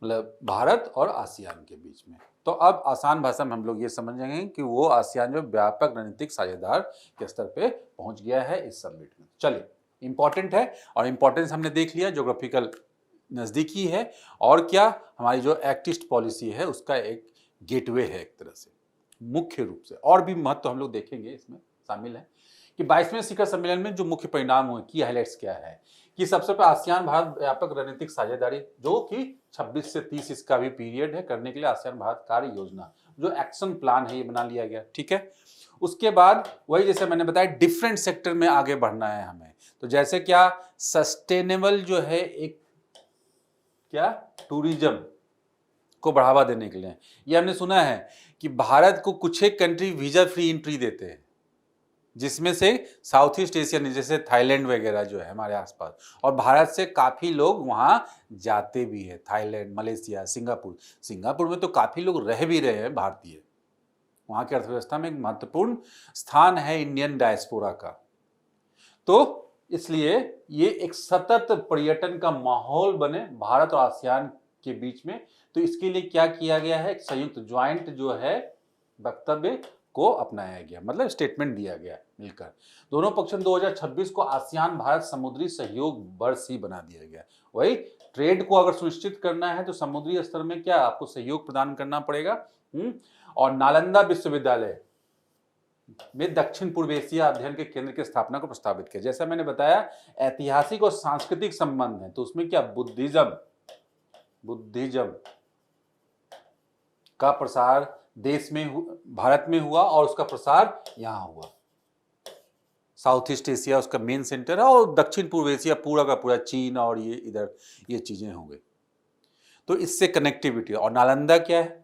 मतलब भारत और आसियान के बीच में। तो अब आसान भाषा में हम लोग ये समझेंगे कि वो आसियान जो व्यापक रणनीतिक साझेदार के स्तर पे पहुंच गया है इस समिट में। चलिए, इंपॉर्टेंट है, और इंपॉर्टेंस हमने देख लिया, ज्योग्राफिकल नज़दीकी है, और क्या हमारी जो एक्ट ईस्ट पॉलिसी है उसका एक गेटवे है एक तरह से, मुख्य रूप से। और भी महत्व हम लोग देखेंगे इसमें शामिल है कि 22वें शिखर सम्मेलन में जो मुख्य परिणाम हुए, की हाइलाइट्स क्या है कि सबसे पहले आसियान भारत व्यापक रणनीतिक साझेदारी, जो कि 26 से 30 इसका भी पीरियड है, करने के लिए आसियान भारत कार्य योजना, जो एक्शन प्लान है, ये बना लिया गया। ठीक है, उसके बाद वही जैसे मैंने बताया, डिफरेंट सेक्टर में आगे बढ़ना है हमें। तो जैसे क्या, सस्टेनेबल जो है एक क्या, टूरिज्म को बढ़ावा देने के लिए, ये हमने सुना है कि भारत को कुछ एक कंट्री वीजा फ्री एंट्री देते हैं, जिसमें से साउथ ईस्ट एशियन जैसे थाईलैंड वगैरह जो है हमारे आसपास, और भारत से काफ़ी लोग वहाँ जाते भी हैं। Thailand, Malaysia, Singapore. सिंगापुर में तो काफ़ी लोग रह भी रहे हैं भारतीय। वहाँ की अर्थव्यवस्था में एक महत्वपूर्ण स्थान है इंडियन डायस्पोरा का। तो इसलिए ये एक सतत पर्यटन का माहौल बने भारत और आसियान के बीच में। तो इसके लिए क्या किया गया है, एक संयुक्त ज्वाइंट जो है वक्तव्य को अपनाया गया, मतलब स्टेटमेंट दिया गया मिलकर। दोनों पक्षों ने 2026 को आसियान भारत समुद्री सहयोग वर्ष ही बना दिया गया। वही ट्रेड को अगर सुनिश्चित करना है तो समुद्री स्तर में क्या आपको सहयोग प्रदान करना पड़ेगा। और नालंदा विश्वविद्यालय में दक्षिण पूर्व एशिया अध्ययन के केंद्र की स्थापना को प्रस्तावित किया। जैसा मैंने बताया ऐतिहासिक और सांस्कृतिक संबंध है, तो उसमें क्या बुद्धिज्म का प्रसार देश में भारत में हुआ और उसका प्रसार यहां हुआ। साउथ ईस्ट एशिया उसका मेन सेंटर है और दक्षिण पूर्व एशिया पूरा का पूरा चीन और ये इधर ये चीजें हो गई। तो इससे कनेक्टिविटी, और नालंदा क्या है,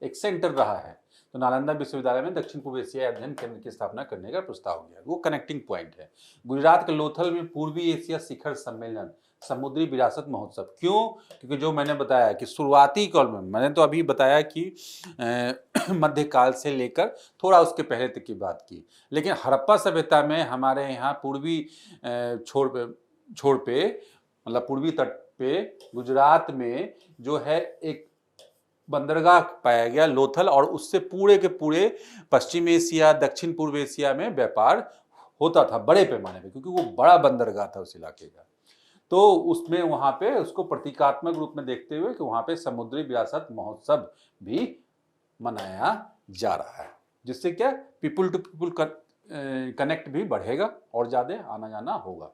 एक सेंटर रहा है। तो नालंदा विश्वविद्यालय में दक्षिण पूर्व एशिया अध्ययन केंद्र की स्थापना करने का प्रस्ताव गया, वो कनेक्टिंग पॉइंट है। गुजरात के लोथल में पूर्वी एशिया शिखर सम्मेलन समुद्री विरासत महोत्सव। क्यों? क्योंकि जो मैंने बताया कि शुरुआती काल में, मैंने तो अभी बताया कि मध्यकाल से लेकर थोड़ा उसके पहले तक की बात की, लेकिन हड़प्पा सभ्यता में हमारे यहाँ पूर्वी छोर पे मतलब पूर्वी तट पे गुजरात में जो है एक बंदरगाह पाया गया लोथल, और उससे पूरे के पूरे पश्चिम एशिया, दक्षिण पूर्व एशिया में व्यापार होता था बड़े पैमाने पे, क्योंकि वो बड़ा बंदरगाह था उस इलाके का। तो उसमें वहां पे उसको प्रतीकात्मक रूप में देखते हुए कि वहां पे समुद्री विरासत महोत्सव भी मनाया जा रहा है, जिससे क्या पीपुल टू पीपुल कनेक्ट भी बढ़ेगा और ज्यादा आना जाना होगा।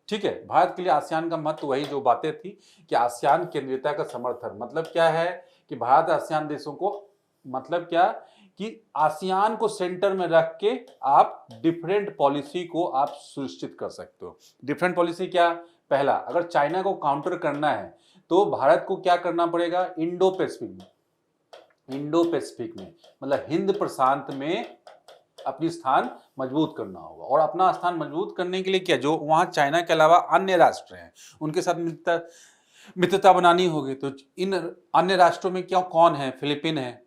ठीक है, भारत के लिए आसियान का महत्व वही जो बातें थी कि आसियान केंद्रीयता का समर्थन, मतलब क्या है कि भारत आसियान देशों को, मतलब क्या कि आसियान को सेंटर में रख के आप डिफरेंट पॉलिसी को आप सुनिश्चित कर सकते हो। डिफरेंट पॉलिसी क्या? पहला, अगर चाइना को काउंटर करना है तो भारत को क्या करना पड़ेगा, इंडो पैसिफिक में मतलब हिंद प्रशांत में अपनी स्थान मजबूत करना होगा। और अपना स्थान मजबूत करने के लिए क्या, जो वहां चाइना के अलावा अन्य राष्ट्र हैं उनके साथ मित्रता बनानी होगी। तो इन अन्य राष्ट्रों में क्या कौन है, फिलीपीन है,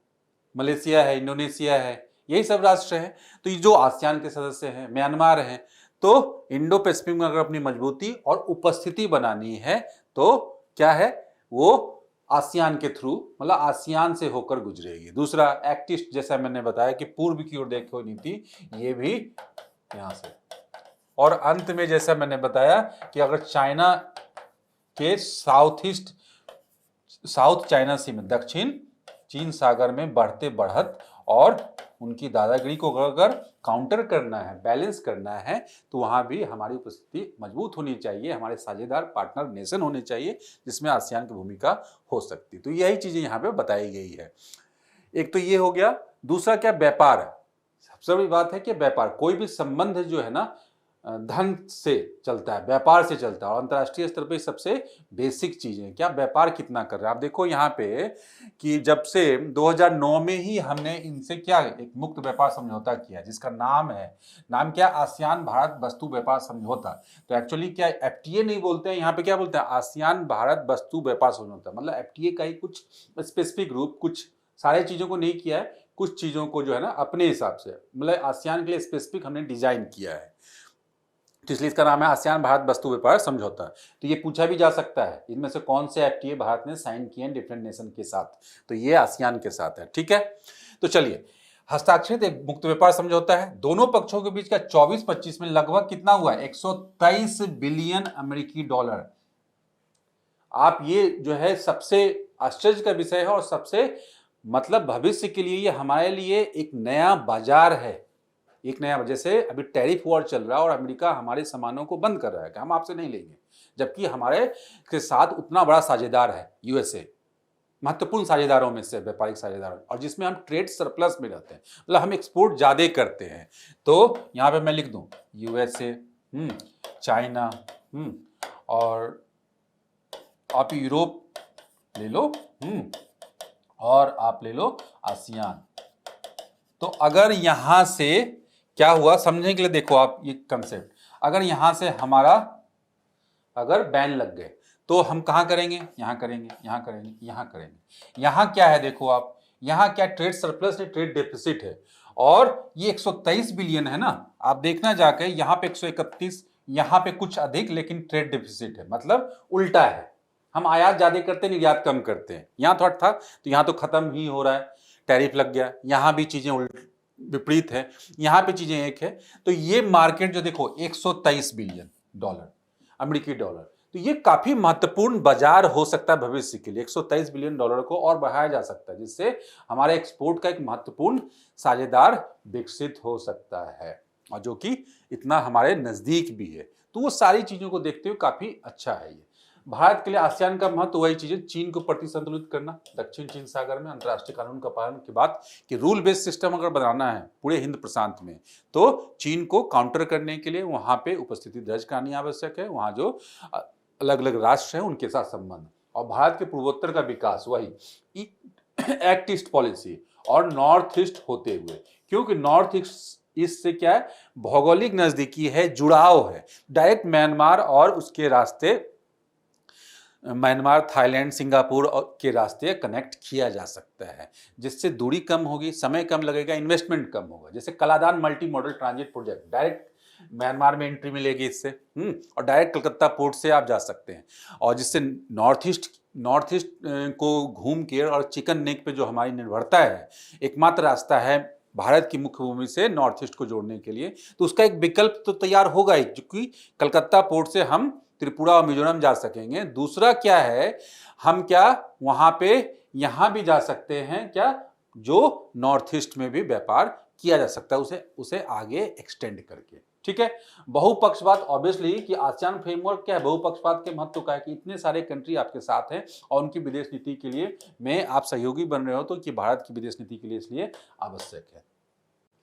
मलेशिया है, इंडोनेशिया है, यही सब राष्ट्र हैं। तो ये जो आसियान के सदस्य हैं, म्यांमार हैं। तो इंडो पैसिफिक में अगर अपनी मजबूती और उपस्थिति बनानी है तो क्या है, वो आसियान के थ्रू, मतलब आसियान से होकर गुजरेगी। दूसरा, एक्ट ईस्ट, जैसा मैंने बताया कि पूर्व की ओर देखो नीति, ये भी यहां से। और अंत में जैसा मैंने बताया कि अगर चाइना के साउथ चाइना सी में, दक्षिण चीन सागर में बढ़ते बढ़त और उनकी दादागिरी को अगर काउंटर करना है, बैलेंस करना है, तो वहां भी हमारी उपस्थिति मजबूत होनी चाहिए, हमारे साझेदार पार्टनर नेशन होने चाहिए जिसमें आसियान की भूमिका हो सकती है। तो यही चीजें यहाँ पे बताई गई है। एक तो ये हो गया। दूसरा क्या, व्यापार है। सबसे बड़ी बात है कि व्यापार, कोई भी संबंध जो है ना धन से चलता है, व्यापार से चलता है, और अंतर्राष्ट्रीय स्तर पे सबसे बेसिक चीजें क्या, व्यापार कितना कर रहा है। आप देखो यहाँ पे कि जब से 2009 में ही हमने इनसे क्या एक मुक्त व्यापार समझौता किया, जिसका नाम क्या, आसियान भारत वस्तु व्यापार समझौता। तो एक्चुअली क्या, एफटीए नहीं बोलते हैं यहाँ पे, क्या बोलते हैं, आसियान भारत वस्तु व्यापार समझौता। मतलब एफटीए का ही कुछ स्पेसिफिक रूप, कुछ सारे चीजों को नहीं किया है, कुछ चीजों को जो है ना अपने हिसाब से, मतलब आसियान के लिए स्पेसिफिक हमने डिजाइन किया है, तो इसलिए इसका नाम है आसियान भारत वस्तु व्यापार समझौता। तो ये पूछा भी जा सकता है इनमें से कौन से एफटीए भारत ने साइन किए हैं डिफरेंट नेशन के साथ, तो ये आसियान के साथ है। ठीक है, तो चलिए, हस्ताक्षरित एक मुक्त व्यापार समझौता है। दोनों पक्षों के बीच का 24-25 में लगभग कितना हुआ, 123 बिलियन अमेरिकी डॉलर। आप ये जो है सबसे आश्चर्य का विषय है और सबसे मतलब भविष्य के लिए ये हमारे लिए एक नया बाजार है, एक नया, जैसे अभी टैरिफ वॉर चल रहा है और अमेरिका हमारे सामानों को बंद कर रहा है कि हम आपसे नहीं लेंगे, जबकि हमारे के साथ उतना बड़ा साझेदार है यूएसए, महत्वपूर्ण साझेदारों में से, व्यापारिक साझेदार, और जिसमें हम ट्रेड सरप्लस में रहते हैं, मतलब हम एक्सपोर्ट ज्यादा करते हैं। तो यहाँ पे मैं लिख दूं यूएसए, चाइना, और आप यूरोप ले लो, और आप ले लो आसियान। तो अगर यहां से क्या हुआ समझने के लिए देखो आप ये कंसेप्ट, अगर यहां से हमारा अगर बैन लग गए तो हम कहां करेंगे, यहां करेंगे, यहां करेंगे, यहां करेंगे। यहां क्या है देखो आप, यहां क्या ट्रेड सरप्लस है, ट्रेड डेफिसिट है, और ये 123 बिलियन है ना, आप देखना जाके यहां पे 131, यहां पे कुछ अधिक लेकिन ट्रेड डेफिसिट है, मतलब उल्टा है। हम आयात ज्यादा करते हैं, निर्यात कम करते हैं। यहां थोड़ा था तो यहां तो खत्म ही हो रहा है, टैरिफ लग गया, यहां भी चीजें विपरीत है, यहां पे चीजें एक है। तो ये मार्केट जो देखो 123 बिलियन डॉलर, अमेरिकी डॉलर, तो ये काफी महत्वपूर्ण बाजार हो सकता है भविष्य के लिए। 123 बिलियन डॉलर को और बढ़ाया जा सकता है, जिससे हमारे एक्सपोर्ट का एक महत्वपूर्ण साझेदार विकसित हो सकता है, और जो कि इतना हमारे नजदीक भी है। तो वो सारी चीजों को देखते हुए काफी अच्छा है ये। भारत के लिए आसियान का महत्व वही चीजें, चीन को प्रतिसंतुलित करना, दक्षिण चीन सागर में अंतर्राष्ट्रीय कानून का पालन के बाद कि रूल बेस्ड सिस्टम अगर बनाना है पूरे हिंद प्रशांत में, तो चीन को काउंटर करने के लिए वहां पे उपस्थिति दर्ज करानी आवश्यक है। वहां जो अलग अलग राष्ट्र हैं उनके साथ संबंध, और भारत के पूर्वोत्तर का विकास, वही एक्ट ईस्ट पॉलिसी और नॉर्थ ईस्ट होते हुए, क्योंकि नॉर्थ ईस्ट से क्या है, भौगोलिक नजदीकी है, जुड़ाव है, डायरेक्ट म्यांमार और उसके रास्ते, म्यांमार, थाईलैंड, सिंगापुर के रास्ते कनेक्ट किया जा सकता है, जिससे दूरी कम होगी, समय कम लगेगा, इन्वेस्टमेंट कम होगा। जैसे Kaladan multi modal transit project, direct Myanmar में एंट्री मिलेगी इससे, और डायरेक्ट कलकत्ता पोर्ट से आप जा सकते हैं, और जिससे नॉर्थ ईस्ट को घूम के, और चिकन नेक पे जो हमारी निर्भरता है, एकमात्र रास्ता है भारत की मुख्य भूमि से नॉर्थ ईस्ट को जोड़ने के लिए, तो उसका एक विकल्प तो तैयार होगा ही, क्योंकि कलकत्ता पोर्ट से हम त्रिपुरा और मिजोरम जा सकेंगे। दूसरा क्या है, हम क्या वहां पे यहां भी जा सकते हैं, क्या जो नॉर्थ ईस्ट में भी व्यापार किया जा सकता है, उसे आगे एक्सटेंड करके। ठीक है, बहुपक्षवाद, ऑब्वियसली कि आसियान फ्रेमवर्क क्या है, बहुपक्षवाद के महत्व का है कि इतने सारे कंट्री आपके साथ हैं और उनकी विदेश नीति के लिए में आप सहयोगी बन रहे हो, तो कि भारत की विदेश नीति के लिए इसलिए आवश्यक है।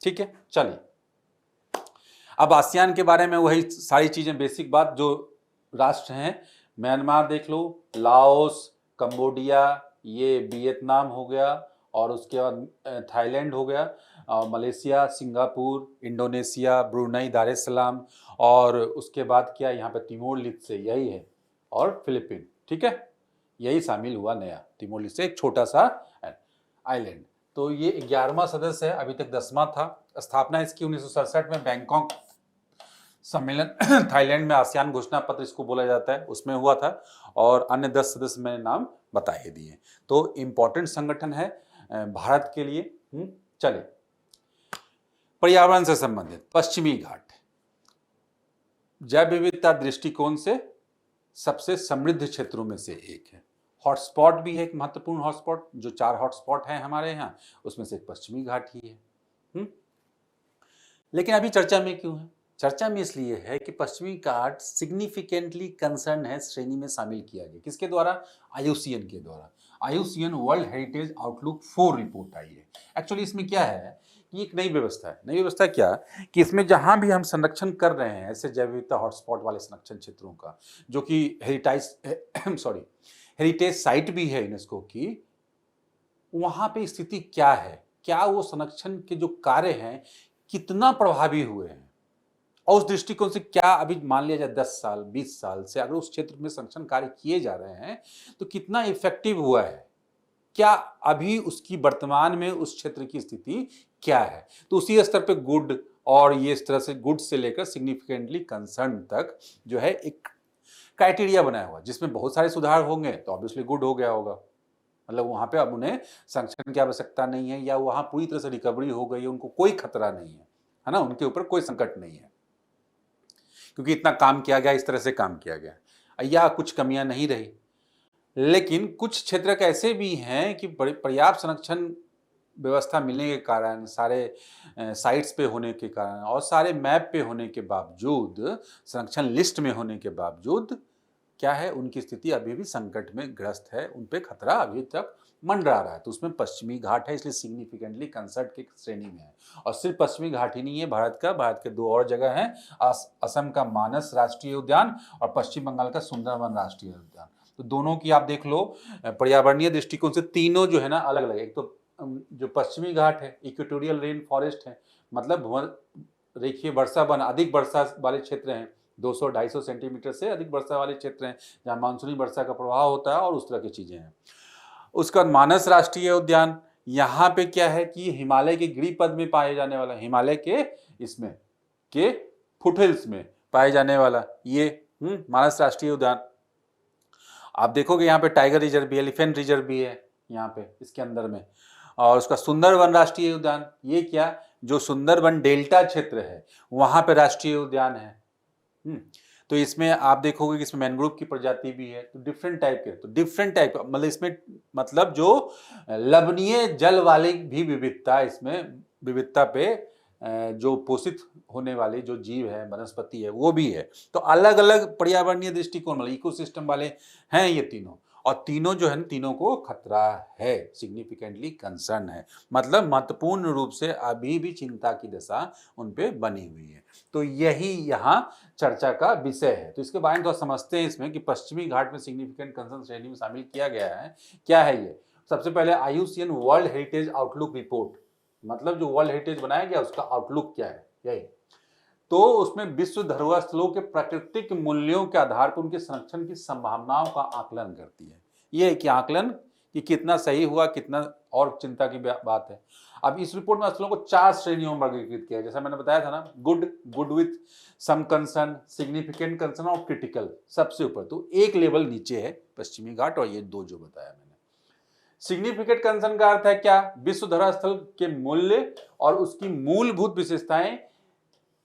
ठीक है, चलिए अब आसियान के बारे में वही सारी चीजें, बेसिक बात, जो राष्ट्र हैं, म्यांमार देख लो, लाओस, कंबोडिया, ये वियतनाम हो गया, और उसके बाद थाईलैंड हो गया, मलेशिया, सिंगापुर, इंडोनेशिया, ब्रुनई, दार एस सलाम, और उसके बाद क्या यहाँ पे तिमोर लिस्ते यही है, और फिलीपीन। ठीक है, यही शामिल हुआ नया, तिमोर लिस्ते एक छोटा सा आइलैंड। तो ये 11वां सदस्य है, अभी तक 10वां था। स्थापना इसकी 1967 में बैंकॉक सम्मेलन थाईलैंड में, आसियान घोषणा पत्र इसको बोला जाता है, उसमें हुआ था, और अन्य 10 सदस्य मैंने नाम बता ही दिए। तो इंपॉर्टेंट संगठन है भारत के लिए। चलिए, पर्यावरण से संबंधित पश्चिमी घाट जैव विविधता दृष्टिकोण से सबसे समृद्ध क्षेत्रों में से एक है। हॉटस्पॉट भी है, एक महत्वपूर्ण हॉटस्पॉट, जो 4 हॉटस्पॉट हैं हमारे यहाँ, उसमें से एक पश्चिमी घाट ही है। लेकिन अभी चर्चा में क्यों है? चर्चा में इसलिए है कि पश्चिमी घाट सिग्निफिकेंटली कंसर्न है, श्रेणी में शामिल किया गया। किसके द्वारा? IUCN के द्वारा। IUCN world heritage outlook 4 report आई है। एक्चुअली इसमें क्या है कि एक नई व्यवस्था है। नई व्यवस्था क्या कि इसमें जहां भी हम संरक्षण कर रहे हैं ऐसे जैव विविधता हॉटस्पॉट वाले संरक्षण क्षेत्रों का, जो कि हेरिटेज साइट भी है यूनेस्को की, वहां पे स्थिति क्या है, क्या वो संरक्षण के जो कार्य हैं कितना प्रभावी हुए हैं, और उस दृष्टिकोण से क्या अभी मान लिया जाए 10 साल 20 साल से अगर उस क्षेत्र में संरक्षण कार्य किए जा रहे हैं तो कितना इफेक्टिव हुआ है, क्या अभी उसकी वर्तमान में उस क्षेत्र की स्थिति क्या है। तो उसी स्तर पे गुड, और ये इस तरह से गुड से लेकर सिग्निफिकेंटली कंसर्न तक जो है एक क्राइटेरिया बनाया हुआ, जिसमें बहुत सारे सुधार होंगे तो ऑब्वियसली गुड हो गया होगा, मतलब वहां पे अब उन्हें संरक्षण की आवश्यकता नहीं है, या वहां पूरी तरह से रिकवरी हो गई है, उनको कोई खतरा नहीं है ना, उनके ऊपर कोई संकट नहीं है, क्योंकि इतना काम किया गया, इस तरह से काम किया गया, या कुछ कमियां नहीं रही। लेकिन कुछ क्षेत्र ऐसे भी हैं कि पर्याप्त संरक्षण व्यवस्था मिलने के कारण, सारे साइट्स पे होने के कारण, और सारे मैप पे होने के बावजूद, संरक्षण लिस्ट में होने के बावजूद क्या है, उनकी स्थिति अभी भी संकट में ग्रस्त है, उन पे खतरा अभी तक मंडरा रहा है। तो उसमें पश्चिमी घाट है, इसलिए सिग्निफिकेंटली कंसर्न की श्रेणी में है। और सिर्फ पश्चिमी घाट ही नहीं है भारत के 2 और जगह हैं, असम का मानस राष्ट्रीय उद्यान और पश्चिम बंगाल का सुंदरवन राष्ट्रीय उद्यान। तो दोनों की आप देख लो पर्यावरणीय दृष्टिकोण से, तीनों जो है ना अलग अलग। एक तो जो पश्चिमी घाट है इक्वेटोरियल रेन फॉरेस्ट है, मतलब रेखीय वर्षा वन, अधिक वर्षा वाले क्षेत्र हैं, 200-250 सेंटीमीटर से अधिक वर्षा वाले क्षेत्र हैं जहाँ मानसूनी वर्षा का प्रभाव होता है और उस तरह की चीज़ें हैं। उसका मानस राष्ट्रीय उद्यान, यहाँ पे क्या है कि हिमालय के गिरिपद में पाए जाने वाला, हिमालय के इसमें के फुटहिल्स में पाए जाने वाला ये मानस राष्ट्रीय उद्यान। आप देखोगे यहाँ पे टाइगर रिजर्व भी है, एलिफेंट रिजर्व भी है यहाँ पे इसके अंदर में। और उसका सुंदरवन राष्ट्रीय उद्यान, ये क्या, जो सुंदरवन डेल्टा क्षेत्र है वहां पे राष्ट्रीय उद्यान है। तो इसमें आप देखोगे कि इसमें मैनग्रोव की प्रजाति भी है, तो डिफरेंट टाइप के, तो डिफरेंट टाइप मतलब इसमें मतलब जो लवणीय जल वाली भी विविधता, इसमें विविधता पे जो पोषित होने वाले जो जीव है, वनस्पति है, वो भी है। तो अलग अलग पर्यावरणीय दृष्टिकोण मतलब इकोसिस्टम वाले हैं ये तीनों, और तीनों जो है ना, तीनों को खतरा है, सिग्निफिकेंटली कंसर्न है, मतलब महत्वपूर्ण रूप से अभी भी चिंता की दशा उन पे बनी हुई है। तो यही यहाँ चर्चा का विषय है। तो इसके बारे में थोड़ा समझते हैं इसमें कि पश्चिमी घाट में सिग्निफिकेंट कंसर्न श्रेणी में शामिल किया गया है। क्या है ये? सबसे पहले IUCN world heritage outlook report, मतलब जो वर्ल्ड हेरिटेज बनाया गया उसका आउटलुक क्या है, यही। तो उसमें विश्व धरोहर स्थलों के प्राकृतिक मूल्यों के आधार पर उनके संरक्षण की संभावनाओं का आकलन करती है। ये कि आकलन कि कितना सही हुआ, कितना और चिंता की बात है। अब इस रिपोर्ट में स्थलों को 4 श्रेणियों में वर्गीकृत किया है, जैसा मैंने बताया था ना, good with some concern, significant concern और क्रिटिकल सबसे ऊपर। तो एक लेवल नीचे है पश्चिमी घाट, और ये 2 जो बताया मैंने। सिग्निफिकेंट कंसर्न का अर्थ है क्या? विश्व धरोहर स्थल के मूल्य और उसकी मूलभूत विशेषताएं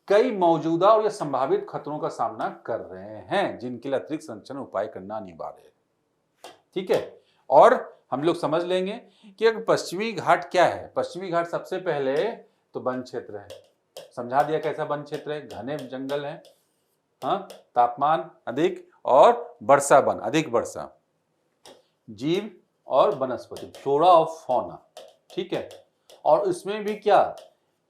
कई मौजूदा और या संभावित खतरों का सामना कर रहे हैं, जिनके लिए अतिरिक्त संरक्षण उपाय करना अनिवार्य है। ठीक है, और हम लोग समझ लेंगे कि अगर पश्चिमी घाट क्या है। पश्चिमी घाट सबसे पहले तो वन क्षेत्र है, समझा दिया कैसा वन क्षेत्र है, घने जंगल है, हाँ, तापमान अधिक और वर्षा वन, अधिक वर्षा, जीव और वनस्पति, फ्लोरा और फौना। ठीक है, और इसमें भी क्या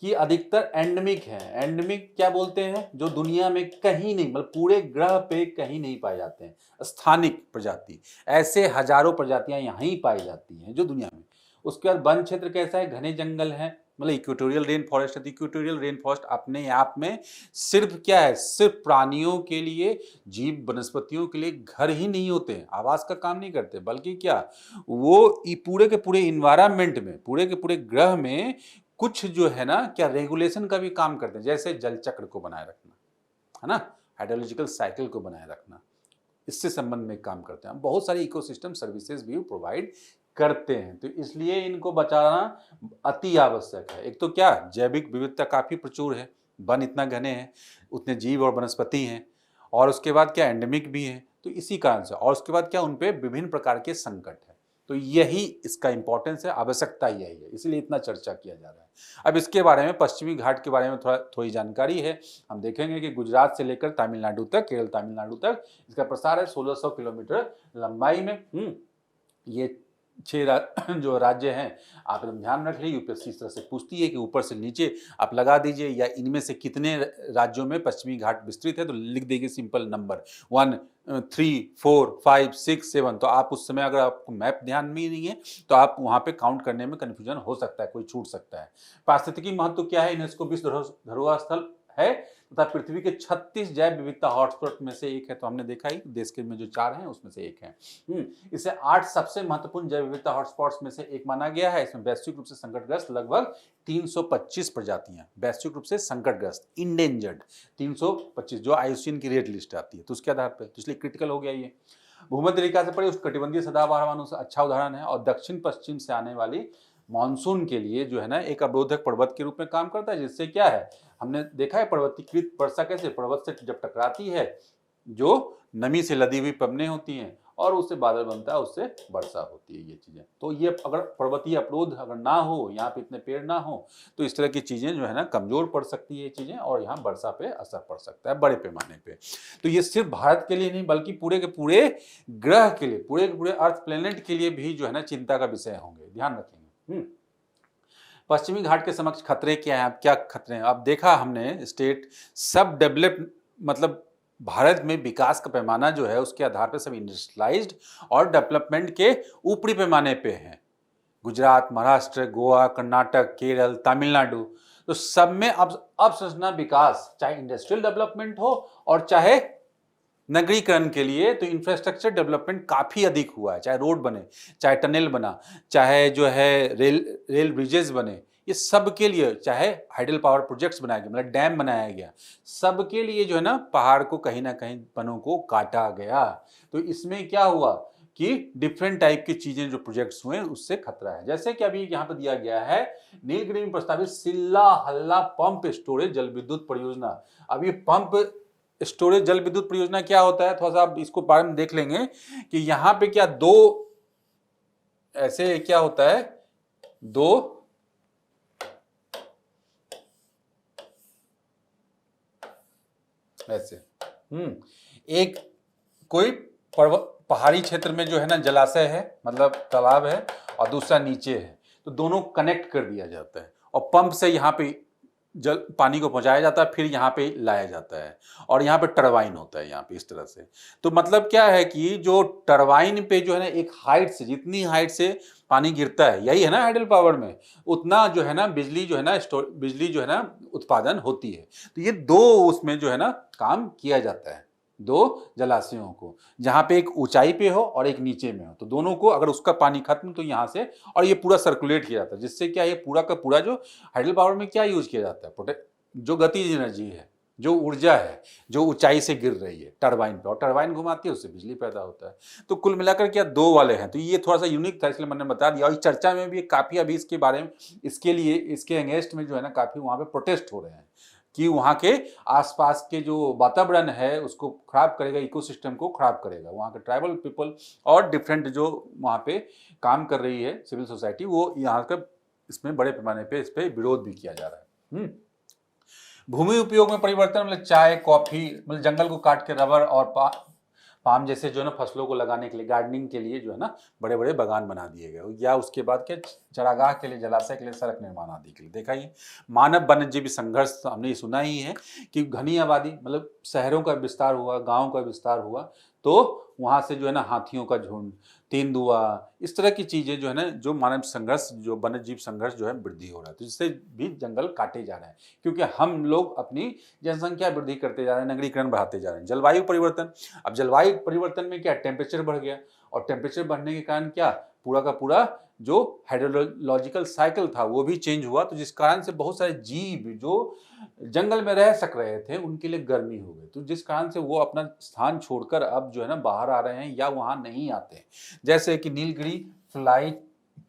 कि अधिकतर एंडेमिक है। एंडेमिक क्या बोलते हैं? जो दुनिया में कहीं नहीं, मतलब पूरे ग्रह पे कहीं नहीं पाए जाते हैं, स्थानिक प्रजाति। ऐसे हजारों प्रजातियां यहाँ ही पाई जाती हैं जो दुनिया में। उसके बाद वन क्षेत्र कैसा है? घने जंगल है, मतलब इक्वेटोरियल रेन फॉरेस्ट है। इक्वेटोरियल रेन फॉरेस्ट अपने आप में सिर्फ क्या है, सिर्फ प्राणियों के लिए, जीव वनस्पतियों के लिए घर ही नहीं होते हैं, आवास का काम नहीं करते, बल्कि क्या वो पूरे के पूरे इन्वायरमेंट में, पूरे के पूरे ग्रह में कुछ जो है ना क्या रेगुलेशन का भी काम करते हैं, जैसे जल चक्र को बनाए रखना, है ना, हाइड्रोलॉजिकल साइकिल को बनाए रखना, इससे संबंध में काम करते हैं। बहुत सारी इकोसिस्टम सर्विसेज भी प्रोवाइड करते हैं, तो इसलिए इनको बचाना अति आवश्यक है। एक तो क्या, जैविक विविधता काफी प्रचुर है, वन इतना घने हैं, उतने जीव और वनस्पति हैं, और उसके बाद क्या एंडेमिक भी है, तो इसी कारण से, और उसके बाद क्या उन पे विभिन्न प्रकार के संकट है। तो यही इसका इंपॉर्टेंस है, आवश्यकता यही है, इसलिए इतना चर्चा किया जा रहा है। अब इसके बारे में, पश्चिमी घाट के बारे में थोड़ी जानकारी है। हम देखेंगे कि गुजरात से लेकर तमिलनाडु तक, केरल तमिलनाडु तक इसका प्रसार है 1600 किलोमीटर लंबाई में। ये 6 जो राज्य हैं, आप एकदम ध्यान रख लीजिए। यूपीएससी इस तरह से पूछती है कि ऊपर से नीचे आप लगा दीजिए, या इनमें से कितने राज्यों में पश्चिमी घाट विस्तृत है, तो लिख देंगे सिंपल नंबर 1, 3, 4, 5, 6, 7। तो आप उस समय अगर आपको मैप ध्यान में नहीं है तो आप वहाँ पे काउंट करने में कन्फ्यूजन हो सकता है, कोई छूट सकता है। पारिस्थितिकी महत्व क्या है? यूनेस्को विश्व धरोहर स्थल है तथा पृथ्वी के 36 जैव विविधता हॉटस्पॉट में से एक है। तो हमने देखा ही देश के में जो 4 हैं उसमें से एक है। इसे 8 सबसे महत्वपूर्ण जैव विविधता हॉटस्पॉट्स में से एक माना गया है। इसमें वैश्विक रूप से संकटग्रस्त लगभग 325 प्रजातियां, वैश्विक रूप से संकटग्रस्त, इंडेंजर्ड 325, जो IUCN की रेड लिस्ट आती है, तो उसके आधार पर, तो इसलिए क्रिटिकल हो गया ये। भूमध्य रेखा से परे उष्णकटिबंधीय सदाबहार वनों से अच्छा उदाहरण है, और दक्षिण पश्चिम से आने वाली मानसून के लिए जो है ना एक अवरोधक पर्वत के रूप में काम करता है, जिससे क्या है, हमने देखा है पर्वतीकृत वर्षा कैसे पर्वत से जब टकराती है, जो नमी से लदी हुई पवनें होती हैं और उससे बादल बनता है, उससे वर्षा होती है, ये चीजें। तो ये अगर पर्वतीय अवरोध अगर ना हो, यहाँ पे इतने पेड़ ना हो, तो इस तरह की चीजें जो है ना कमजोर पड़ सकती है ये चीजें, और यहाँ वर्षा पे असर पड़ सकता है बड़े पैमाने पे। तो ये सिर्फ भारत के लिए नहीं, बल्कि पूरे के पूरे ग्रह के लिए, पूरे के पूरे अर्थ प्लेनेट के लिए भी जो है ना चिंता का विषय होंगे, ध्यान रखेंगे। पश्चिमी घाट के समक्ष खतरे क्या हैं? क्या खतरे हैं? अब देखा हमने स्टेट सब डेवलप्ड, मतलब भारत में विकास का पैमाना जो है उसके आधार पर सब इंडस्ट्रियलाइज्ड और डेवलपमेंट के ऊपरी पैमाने पे हैं। गुजरात, महाराष्ट्र, गोवा, कर्नाटक, केरल, तमिलनाडु। तो सब में अब अवसंरचना विकास, चाहे इंडस्ट्रियल डेवलपमेंट हो और चाहे नगरीकरण के लिए, तो इंफ्रास्ट्रक्चर डेवलपमेंट काफी अधिक हुआ है। चाहे रोड बने, चाहे टनल बना, चाहे जो है रेल ब्रिजेस बने, ये सब के लिए, चाहे हाइडल पावर प्रोजेक्ट्स बनाए गए, मतलब डैम बनाया गया, सब के लिए जो है ना पहाड़ को कहीं ना कहीं वनों को काटा गया। तो इसमें क्या हुआ कि डिफरेंट टाइप की चीजें जो प्रोजेक्ट्स हुए उससे खतरा है। जैसे कि अभी यहाँ पे दिया गया है नीलगिरी में प्रस्तावित सिल्ला हल्ला पंप स्टोरेज जल विद्युत परियोजना। अब ये पंप स्टोरेज जल विद्युत परियोजना क्या होता है, थोड़ा सा आप इसको बारे में देख लेंगे कि यहाँ पे क्या दो ऐसे क्या होता है, दो ऐसे एक कोई पहाड़ी क्षेत्र में जो है ना जलाशय है, मतलब तालाब है, और दूसरा नीचे है, तो दोनों कनेक्ट कर दिया जाता है और पंप से यहाँ पे जल पानी को पहुंचाया जाता है, फिर यहाँ पे लाया जाता है और यहाँ पे टरबाइन होता है यहाँ पे इस तरह से। तो मतलब क्या है कि जो टरबाइन पे जो है ना एक हाइट से, जितनी हाइट से पानी गिरता है, यही है ना हाइडल पावर में, उतना जो है ना बिजली जो है ना बिजली जो है ना उत्पादन होती है। तो ये दो उसमें जो है ना काम किया जाता है, दो जलाशयों को, जहां पे एक ऊंचाई पे हो और एक नीचे में हो, तो दोनों को अगर उसका पानी खत्म तो यहाँ से, और ये पूरा सर्कुलेट किया जाता है, जिससे क्या ये पूरा का पूरा जो हाइडल पावर में क्या यूज किया जाता है, जो गतिज एनर्जी है, जो ऊर्जा है, जो ऊंचाई से गिर रही है टरबाइन पे, और टरबाइन घुमाती है, उससे बिजली पैदा होता है। तो कुल मिलाकर क्या दो वाले हैं, तो ये थोड़ा सा यूनिक था, इसलिए मैंने बता दिया। और इस चर्चा में भी काफी अभी इसके बारे में, इसके लिए, इसके अगेंस्ट में जो है ना काफी वहां पे प्रोटेस्ट हो रहे हैं कि वहाँ के आसपास के जो वातावरण है उसको खराब करेगा, इकोसिस्टम को खराब करेगा। वहाँ के ट्राइबल पीपल और डिफरेंट जो वहाँ पे काम कर रही है सिविल सोसाइटी, वो यहाँ का इसमें बड़े पैमाने पे इस पे विरोध भी किया जा रहा है। भूमि उपयोग में परिवर्तन, मतलब चाय, कॉफी, मतलब जंगल को काट के रबर और पाम जैसे जो है ना फसलों को लगाने के लिए, गार्डनिंग के लिए जो है ना बड़े बड़े बागान बना दिए गए, या उसके बाद क्या चरागाह के लिए, जलाशय के लिए, सड़क निर्माण आदि के लिए। देखा ही मानव वन्यजीवी संघर्ष हमने सुना ही है कि घनी आबादी, मतलब शहरों का विस्तार हुआ, गाँव का विस्तार हुआ, तो वहाँ से जो है ना हाथियों का झुंड, तेंदुआ, इस तरह की चीज़ें जो है ना, जो मानव संघर्ष, जो वन्यजीव संघर्ष जो है वृद्धि हो रहा है, तो जिससे भी जंगल काटे जा रहे हैं, क्योंकि हम लोग अपनी जनसंख्या वृद्धि करते जा रहे हैं, नगरीकरण बढ़ाते जा रहे हैं। जलवायु परिवर्तन, अब जलवायु परिवर्तन में क्या, टेम्परेचर बढ़ गया, और टेम्परेचर बढ़ने के कारण क्या, पूरा का पूरा जो हाइड्रोलॉजिकल साइकिल था वो भी चेंज हुआ, तो जिस कारण से बहुत सारे जीव जो जंगल में रह सक रहे थे उनके लिए गर्मी हो गई, तो जिस कारण से वो अपना स्थान छोड़कर अब जो है ना बाहर आ रहे हैं या वहां नहीं आते। जैसे कि नीलगिरी फ्लाई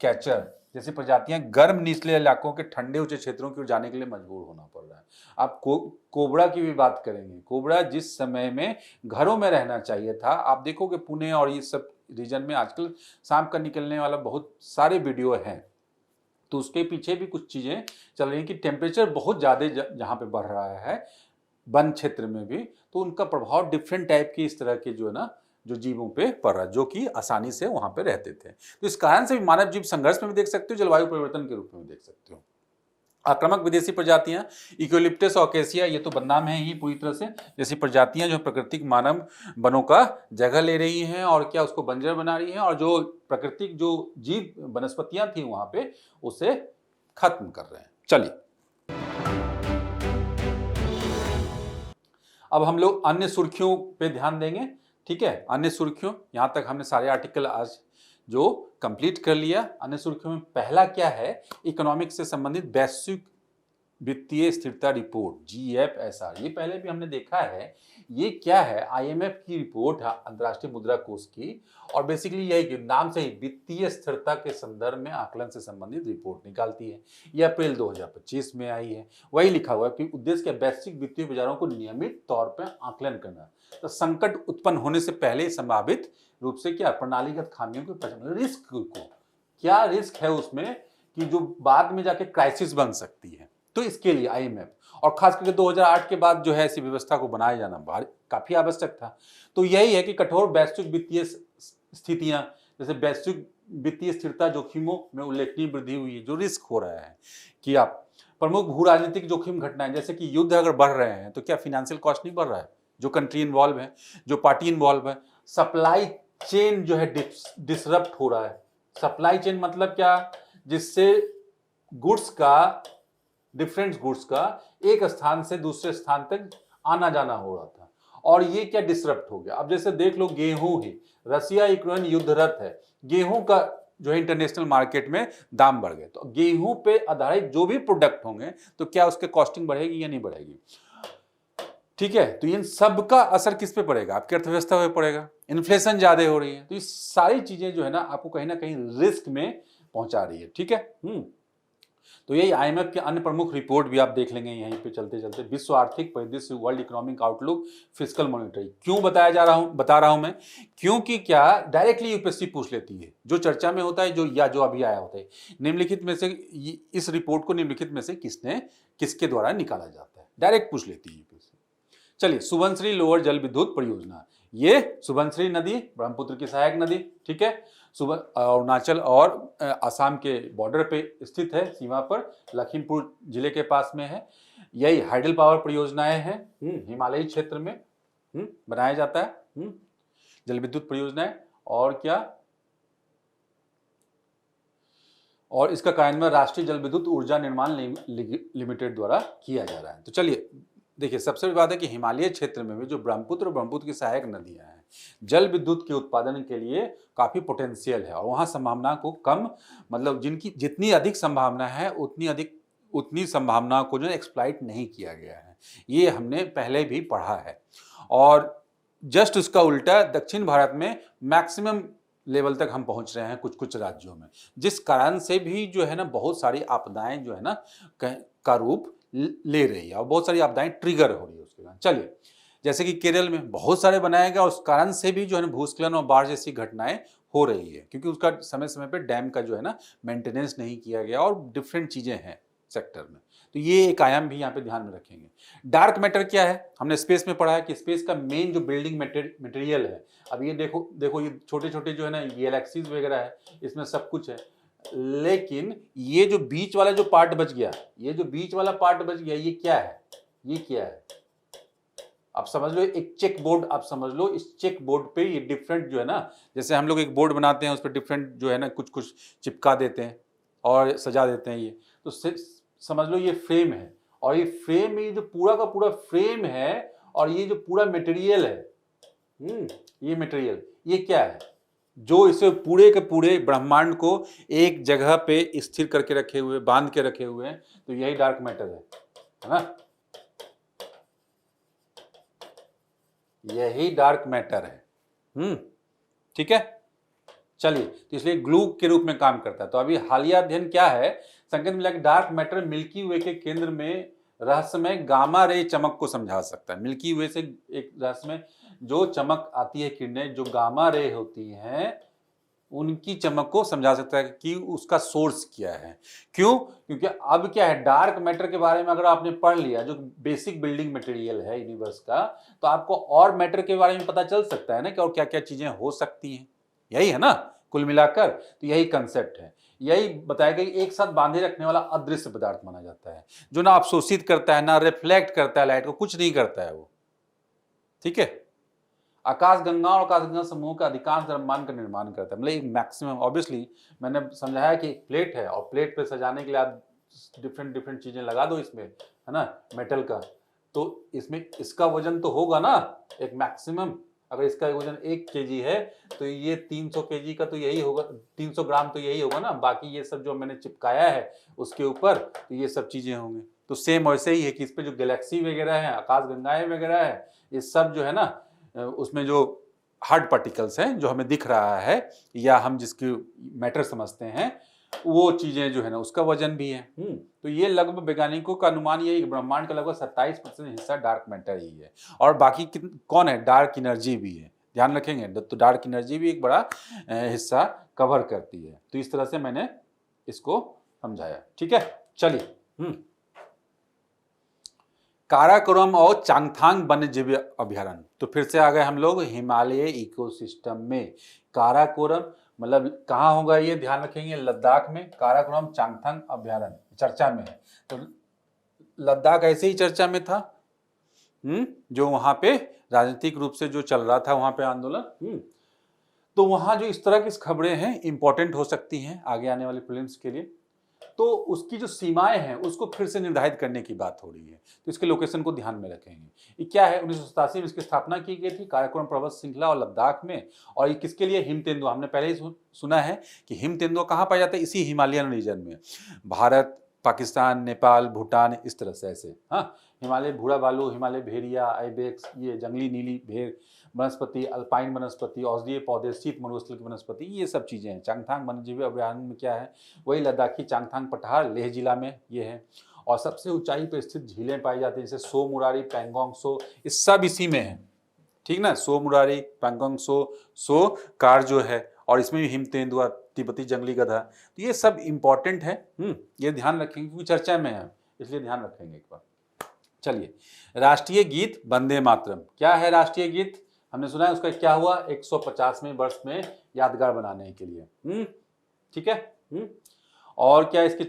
कैचर जैसी प्रजातियां गर्म निचले इलाकों के ठंडे ऊंचे क्षेत्रों की ओर जाने के लिए मजबूर होना पड़ रहा है। आप कोबरा की भी बात करेंगे, कोबरा जिस समय में घरों में रहना चाहिए था, आप देखोगे पुणे और ये सब रीजन में आजकल शाम का निकलने वाला बहुत सारे वीडियो हैं, तो उसके पीछे भी कुछ चीज़ें चल रही हैं कि टेम्परेचर बहुत ज़्यादा जहाँ पे बढ़ रहा है वन क्षेत्र में भी, तो उनका प्रभाव डिफरेंट टाइप की इस तरह के जो है ना जो जीवों पे पड़ रहा है, जो कि आसानी से वहाँ पे रहते थे। तो इस कारण से भी मानव जीव संघर्ष में भी देख सकते हो, जलवायु परिवर्तन के रूप में भी देख सकते हो। आक्रामक विदेशी प्रजातियां, इक्योलिप्टस और अकेसिया, ये तो बदनाम है ही पूरी तरह से, जैसी प्रजातियां जो प्राकृतिक मानव वनों का जगह ले रही हैं और क्या उसको बंजर बना रही हैं, और जो प्राकृतिक जो जीव वनस्पतियां थी वहां पे उसे खत्म कर रहे हैं। चलिए अब हम लोग अन्य सुर्खियों पे ध्यान देंगे, ठीक है। अन्य सुर्खियों, यहां तक हमने सारे आर्टिकल आज जो कंप्लीट कर लिया। अन्य सुर्खियों में पहला क्या है, इकोनॉमिक्स से संबंधित वैश्विक वित्तीय स्थिरता रिपोर्ट GFSR, ये पहले भी हमने देखा है। ये क्या है, IMF की रिपोर्ट है, अंतर्राष्ट्रीय मुद्रा कोष की, और बेसिकली यही नाम से ही वित्तीय स्थिरता के संदर्भ में आकलन से संबंधित रिपोर्ट निकालती है। ये अप्रैल 2025 में आई है। वही लिखा हुआ है कि उद्देश्य क्या, वैश्विक वित्तीय बाजारों को नियमित तौर पर आकलन करना, तो संकट उत्पन्न होने से पहले संभावित रूप से क्या प्रणालीगत खामियों की पहचान, रिस्क को, क्या रिस्क है उसमें कि जो बाद में जाके क्राइसिस बन सकती है, तो इसके लिए IMF और खास करके 2008 के बाद जो है ऐसी व्यवस्था को बनाया जाना काफी आवश्यक था। तो यही है कि कठोर वैश्विक वित्तीय स्थितियां, जैसे वैश्विक वित्तीय स्थिरता जोखिमों में उल्लेखनीय वृद्धि हुई है, जो रिस्क हो रहा है कि आप प्रमुख भू राजनीतिक जोखिम घटनाएं, जैसे कि युद्ध अगर बढ़ रहे हैं तो क्या फिनेंशियल कॉस्ट नहीं बढ़ रहा है, जो कंट्री इन्वॉल्व है, जो पार्टी इन्वॉल्व है, सप्लाई चेन जो है डिसरप्ट हो रहा है। सप्लाई चेन मतलब क्या, जिससे गुड्स का डिफरेंट गुड्स का एक स्थान से दूसरे स्थान तक आना जाना हो रहा था, और ये क्या डिसरप्ट हो गया। अब जैसे देख लो गेहूं ही, रसिया यूक्रेन युद्धरत है, गेहूं का जो है इंटरनेशनल मार्केट में दाम बढ़ गए, तो गेहूं पे आधारित जो भी प्रोडक्ट होंगे तो क्या उसके कॉस्टिंग बढ़ेगी या नहीं बढ़ेगी। ठीक है, तो इन सब का असर किस पे पड़ेगा, आपकी अर्थव्यवस्था पे पड़ेगा। इन्फ्लेशन ज्यादा हो रही है, तो ये सारी चीजें जो है ना आपको कहीं ना कहीं रिस्क में पहुंचा रही है। ठीक है, तो यही आईएमएफ के अन्य प्रमुख रिपोर्ट भी आप देख लेंगे यहीं पे चलते चलते। विश्व आर्थिक परिदृश्य, world economic outlook, fiscal monitoring. क्यों बता रहा हूं मैं, क्योंकि क्या डायरेक्टली यूपीएससी पूछ लेती है जो चर्चा में होता है, जो अभी आया होता है निम्नलिखित में से, इस रिपोर्ट को निम्नलिखित में से किसके द्वारा निकाला जाता है, डायरेक्ट पूछ लेती है यूपीएससी। चलिए, सुबनसिरी लोअर जल विद्युत परियोजना, ये सुबनसिरी नदी ब्रह्मपुत्र की सहायक नदी, ठीक है, अरुणाचल और असम के बॉर्डर पे स्थित है, सीमा पर, लखीमपुर जिले के पास में है। यही हाइडल पावर परियोजनाएं हैं, हिमालयी क्षेत्र में बनाया जाता है जल विद्युत परियोजनाएं। और क्या, और इसका कार्यान्वयन राष्ट्रीय जल विद्युत ऊर्जा निर्माण लिमिटेड द्वारा किया जा रहा है। तो चलिए देखिए, सबसे बड़ी बात है कि हिमालय क्षेत्र में भी जो ब्रह्मपुत्र और ब्रह्मपुत्र की सहायक नदियां हैं, जल विद्युत के उत्पादन के लिए काफी पोटेंशियल है, और वहां संभावना को कम, मतलब जिनकी जितनी अधिक संभावना है उतनी संभावना को जो एक्सप्लॉइट नहीं किया गया है, ये हमने पहले भी पढ़ा है। और जस्ट उसका उल्टा दक्षिण भारत में मैक्सिमम लेवल तक हम पहुंच रहे हैं कुछ कुछ राज्यों में, जिस कारण से भी जो है ना बहुत सारी आपदाएं जो है ना का रूप ले रही है, और बहुत सारी आपदाएं ट्रिगर हो रही है उसके कारण। चलिए, जैसे कि केरल में बहुत सारे बनाए गए, और उस कारण से भी जो है ना भूस्खलन और बाढ़ जैसी घटनाएं हो रही है, क्योंकि उसका समय समय पे डैम का जो है ना मेंटेनेंस नहीं किया गया, और डिफरेंट चीजें हैं सेक्टर में। तो ये एक आयाम भी यहाँ पे ध्यान में रखेंगे। डार्क मैटर क्या है, हमने स्पेस में पढ़ा है कि स्पेस का मेन जो बिल्डिंग मटेरियल है, अब ये देखो ये छोटे छोटे जो है ना गैलेक्सीज वगैरह है, इसमें सब कुछ है, लेकिन ये जो बीच वाला जो पार्ट बच गया, ये क्या है, आप समझ लो एक चेक बोर्ड, आप समझ लो इस चेक बोर्ड पे ये डिफरेंट जो है ना, जैसे हम लोग एक बोर्ड बनाते हैं उस पर डिफरेंट जो है ना कुछ चिपका देते हैं और सजा देते हैं, ये तो समझ लो ये फ्रेम है, और ये फ्रेम में जो पूरा का पूरा फ्रेम है, और ये जो पूरा मटेरियल है, ये मटेरियल, ये क्या है, जो इसे पूरे के पूरे ब्रह्मांड को एक जगह पे स्थिर करके रखे हुए, बांध के रखे हुए हैं, तो यही डार्क मैटर है ना, यही डार्क मैटर है। ठीक है, चलिए, तो इसलिए ग्लू के रूप में काम करता है। तो अभी हालिया अध्ययन क्या है, संकेत मिला कि डार्क मैटर मिल्की वे के केंद्र में रहस्यमय गामा रे चमक को समझा सकता है। मिल्की वे से एक रहस्यमय जो चमक आती है, किरणें जो गामा रे होती हैं, उनकी चमक को समझा सकता है कि उसका सोर्स क्या है। क्यों? क्योंकि अब क्या है, डार्क मैटर के बारे में अगर आपने पढ़ लिया, जो बेसिक बिल्डिंग मटेरियल है यूनिवर्स का, तो आपको और मैटर के बारे में पता चल सकता है ना कि और क्या क्या चीजें हो सकती हैं। यही है ना कुल मिलाकर, तो यही कंसेप्ट है। यही बताया गया कि एक साथ बांधे रखने वाला अदृश्य पदार्थ माना जाता है, जो ना अवशोषित करता है, ना रिफ्लेक्ट करता है लाइट को, कुछ नहीं करता है वो। ठीक है, आकाशगंगा और आकाशगंगा समूह का अधिकांश द्रव्यमान का निर्माण करता है, मतलब एक मैक्सिमम। ऑब्वियसली मैंने समझाया कि एक प्लेट है, और प्लेट पे सजाने के लिए आप डिफरेंट चीजें लगा दो इसमें, है ना, मेटल का, तो इसमें इसका वजन तो होगा ना एक मैक्सिमम। अगर इसका वजन 1 kg है, तो ये 300 kg का तो यही होगा, 300 ग्राम तो यही होगा ना, बाकी ये सब जो मैंने चिपकाया है उसके ऊपर, तो ये सब चीजें होंगी। तो सेम वैसे ही है कि इस पे जो गैलेक्सी वगैरह है, आकाशगंगाएं वगैरह है, ये सब जो है ना, उसमें जो हार्ड पार्टिकल्स हैं जो हमें दिख रहा है, या हम जिसकी मैटर समझते हैं, वो चीजें जो है ना उसका वजन भी है। तो ये लगभग वैज्ञानिकों का अनुमान ये है कि ब्रह्मांड का लगभग 27% हिस्सा डार्क मैटर ही है, और बाकी कौन है, डार्क एनर्जी भी है, ध्यान रखेंगे। तो डार्क एनर्जी भी एक बड़ा हिस्सा कवर करती है। तो इस तरह से मैंने इसको समझाया। ठीक है, चलिए, काराकोरम और चांगथांग वन्यजीव अभ्यारण्य। तो फिर से आ गए हम लोग हिमालय इकोसिस्टम में। काराकोरम मतलब कहाँ होगा ये, ध्यान रखेंगे, लद्दाख में। काराकोरम चांगथांग अभ्यारण्य चर्चा में है, तो लद्दाख ऐसे ही चर्चा में था, जो वहां पे राजनीतिक रूप से जो चल रहा था वहां पे आंदोलन। तो वहां जो इस तरह की खबरें हैं इंपॉर्टेंट हो सकती हैं आगे आने वाली फिल्म्स के लिए। तो उसकी जो सीमाएं हैं उसको फिर से निर्धारित करने की बात हो रही है, तो इसके लोकेशन को ध्यान में रखेंगे। ये क्या है, 1987 में इसकी स्थापना की गई थी काराकोरम पर्वत श्रृंखला और लद्दाख में। और ये किसके लिए, हिम तेंदुआ, हमने पहले ही सुना है कि हिम तेंदुआ कहाँ पाया जाता है, इसी हिमालयन रीजन में, भारत, पाकिस्तान, नेपाल, भूटान, इस तरह से ऐसे। हाँ, हिमालय भूरा बालू, हिमालय भेड़िया, आइबेक्स, ये जंगली नीली भेड़ वनस्पति, अल्पाइन वनस्पति, औषधीय पौधे, शीत मरुस्थल की वनस्पति, ये सब चीजें हैं। चांगथांग वन्यजीव अभयारण्य में क्या है, वही लद्दाखी चांगथांग पठार लेह जिला में ये है। और सबसे ऊंचाई पर स्थित झीलें पाई जाती हैं, जैसे सो मुरारी, पैंगोंग सो, ये सब इसी में है, ठीक ना। सो मुरारी, पैंगोंग सो कार जो है, और इसमें भी हिम तेंदुआ, तिब्बती जंगली गधा, तो ये सब इंपॉर्टेंट है। ये ध्यान रखेंगे क्योंकि चर्चा में है, इसलिए ध्यान रखेंगे एक बार। चलिए, राष्ट्रीय गीत वंदे मातरम, क्या है राष्ट्रीय गीत, हमने सुना है, उसका क्या हुआ 150वें वर्ष में यादगार बनाने के लिए। ठीक है। और क्या इसके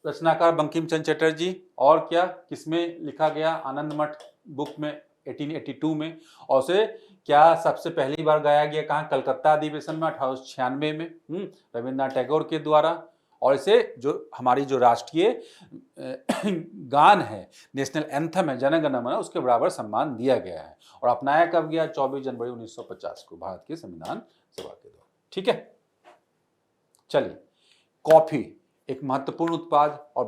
रचनाकार बंकिम चंद्र चटर्जी, और क्या किसमें लिखा गया, आनंद मठ बुक में 1882 में। और उसे क्या सबसे पहली बार गाया गया कहाँ, कलकत्ता अधिवेशन में 1896 में, रविन्द्रनाथ टैगोर के द्वारा। और इसे जो हमारी जो राष्ट्रीय गान है, नेशनल एंथम है, जन गण मन, उसके बराबर सम्मान दिया गया है। और अपनाया कब गया, 24 जनवरी 1950 को भारत के संविधान सभा के द्वारा। ठीक है। चलिए, कॉफी एक महत्वपूर्ण उत्पाद, और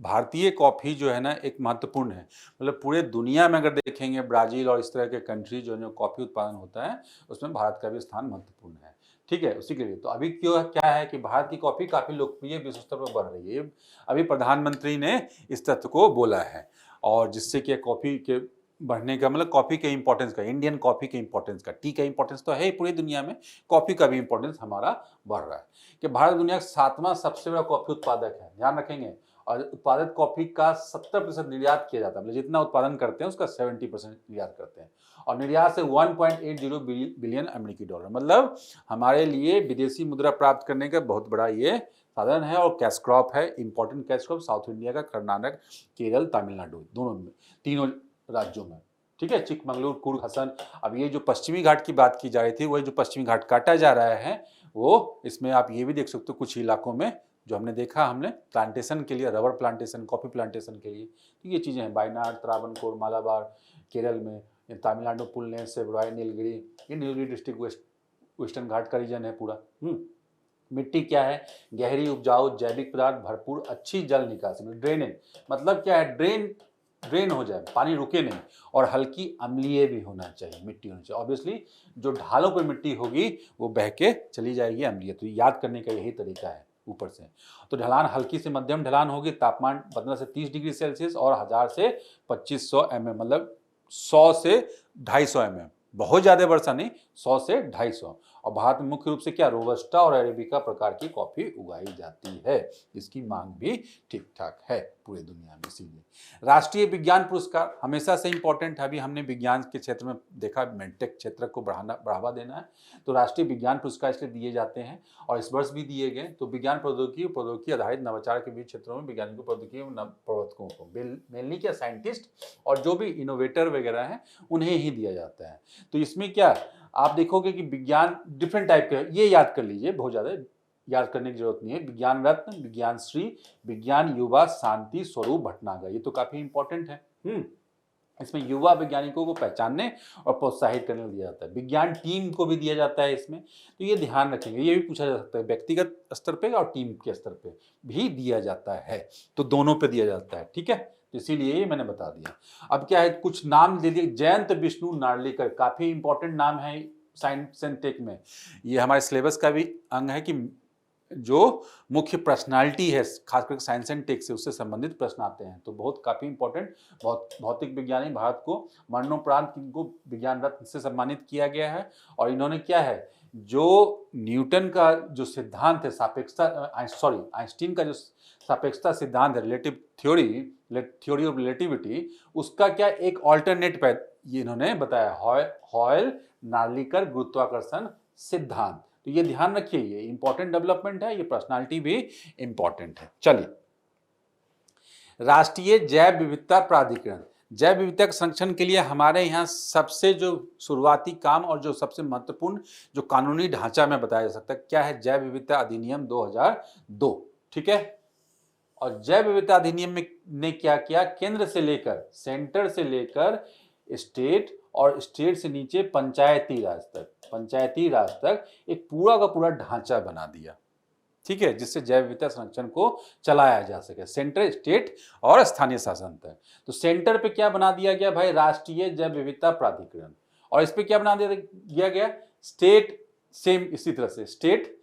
भारतीय कॉफी जो है ना एक महत्वपूर्ण है, मतलब पूरे दुनिया में अगर देखेंगे ब्राजील और इस तरह के कंट्री जो कॉफी उत्पादन होता है उसमें भारत का भी स्थान महत्वपूर्ण है। ठीक है, उसी के लिए तो अभी क्यों क्या है कि भारत की कॉफी काफी लोकप्रिय विश्व स्तर पर बढ़ रही है। अभी प्रधानमंत्री ने इस तथ्य को बोला है, और जिससे कि कॉफी के बढ़ने का मतलब कॉफी के इंपॉर्टेंस का, इंडियन कॉफी के इंपॉर्टेंस का, टी का इंपॉर्टेंस तो है ही पूरी दुनिया में, कॉफी का भी इंपॉर्टेंस हमारा बढ़ रहा है कि भारत दुनिया का 7वां सबसे बड़ा कॉफी उत्पादक है, ध्यान रखेंगे। और उत्पादित कॉफी का 70% निर्यात किया जाता है, मतलब जितना उत्पादन करते हैं उसका 70% निर्यात करते हैं। और निर्यात से 1.80 बिलियन अमेरिकी डॉलर, मतलब हमारे लिए विदेशी मुद्रा प्राप्त करने का बहुत बड़ा ये साधन है। और कैश क्रॉप है, important cash crop south India का, कर्नाटक, केरल, तमिलनाडु, दोनों में, तीनों राज्यों में। ठीक है, चिकमंगलुरु, कुर्ग, हसन। अब ये जो पश्चिमी घाट की बात की जा रही थी, वही जो पश्चिमी घाट काटा जा रहा है, वो इसमें आप ये भी देख सकते हो कुछ इलाकों में जो हमने देखा, हमने प्लांटेशन के लिए, रबर प्लांटेशन, कॉफी प्लांटेशन के लिए, तो ये चीजें हैं। वायनाड, त्रावणकोर, मालाबार केरल में, तमिलनाडु, पुलने, सेवराय, नीलगिरी, ये नीलगिरी डिस्ट्रिक्ट वेस्टर्न घाट का रीजन है पूरा। मिट्टी क्या है, गहरी, उपजाऊ, जैविक पदार्थ भरपूर, अच्छी जल निकासी, ड्रेनेज, मतलब क्या है, ड्रेन हो जाए, पानी रुके नहीं, और हल्की अम्लीय भी होना चाहिए, मिट्टी होनी चाहिए। ऑब्वियसली जो ढालों पर मिट्टी होगी वो बह के चली जाएगी अम्लीय, तो याद करने का यही तरीका है ऊपर से। तो ढलान हल्की से मध्यम ढलान होगी, तापमान 15 से 30 डिग्री सेल्सियस, और 1000 से 2500 mm, मतलब 100 से 250 mm, बहुत ज्यादा वर्षा नहीं, 100 से 250। और भारत में मुख्य रूप से क्या, रोबस्टा और अरेबिका प्रकार की कॉफी उगाई जाती है, इसकी मांग भी ठीक ठाक है पूरे दुनिया में। इसीलिए राष्ट्रीय विज्ञान पुरस्कार हमेशा से इंपॉर्टेंट है। अभी हमने विज्ञान के क्षेत्र में देखा, मेडटेक क्षेत्र को बढ़ावा देना है, तो राष्ट्रीय विज्ञान पुरस्कार इसलिए दिए जाते हैं, और इस वर्ष भी दिए गए। तो विज्ञान प्रौद्योगिकी आधारित नवाचार के बीच क्षेत्रों में वैज्ञानिकों, प्रौद्योगिकी प्रवर्तकों को, मेनली क्या, साइंटिस्ट और जो भी इनोवेटर वगैरह हैं उन्हें ही दिया जाता है। तो इसमें क्या आप देखोगे कि विज्ञान डिफरेंट टाइप के, ये याद कर लीजिए, बहुत ज्यादा याद करने की जरूरत नहीं है। विज्ञान रत्न, विज्ञान श्री, विज्ञान युवा, शांति स्वरूप भटनागर, ये तो काफी इंपॉर्टेंट है। इसमें युवा वैज्ञानिकों को पहचानने और प्रोत्साहित करने दिया जाता है। विज्ञान टीम को भी दिया जाता है इसमें, तो ये ध्यान रखेंगे, ये भी पूछा जा सकता है, व्यक्तिगत स्तर पे और टीम के स्तर पे भी दिया जाता है, तो दोनों पे दिया जाता है। ठीक है, इसीलिए ये मैंने बता दिया। अब क्या है, कुछ नाम दे दिए, जयंत विष्णु नार्लिकर, काफी इंपॉर्टेंट नाम है साइंस एंड टेक में, ये हमारे सिलेबस का भी अंग है कि जो मुख्य पर्सनालिटी है खासकर साइंस एंड टेक से, उससे संबंधित प्रश्न आते हैं, तो बहुत काफी इंपॉर्टेंट। भौतिक विज्ञानी, भारत को मरणोपरांत इनको विज्ञान रत्न से सम्मानित किया गया है। और इन्होंने क्या है, जो न्यूटन का जो सिद्धांत है सापेक्षता, आइंस्टीन का जो सापेक्षता सिद्धांत है, रिलेटिव थ्योरी ऑफ रिलेटिविटी, उसका क्या एक ऑल्टरनेट ये इन्होंने बताया, हॉयल नार्लिकर गुरुत्वाकर्षण सिद्धांत। तो ये ध्यान रखिए, ये इंपॉर्टेंट डेवलपमेंट है, ये पर्सनालिटी भी इंपॉर्टेंट है। चलिए, राष्ट्रीय जैव विविधता प्राधिकरण, जैव विविधता के संरक्षण के लिए हमारे यहाँ सबसे जो शुरुआती काम और जो सबसे महत्वपूर्ण जो कानूनी ढांचा में बताया जा सकता है, क्या है, जैव विविधता अधिनियम 2002। ठीक है, और जैव विविधता अधिनियम में ने क्या किया, केंद्र से लेकर, सेंटर से लेकर स्टेट और स्टेट से नीचे पंचायती राज तक एक पूरा का पूरा ढांचा बना दिया, ठीक है, जिससे जैव विविधता संरक्षण को चलाया जा सके, सेंटर, स्टेट और स्थानीय शासन तक। तो सेंटर पे क्या बना दिया गया भाई, राष्ट्रीय जैव विविधता प्राधिकरण, और इस पे क्या बना दिया गया, स्टेट, सेम इसी तरह से स्टेट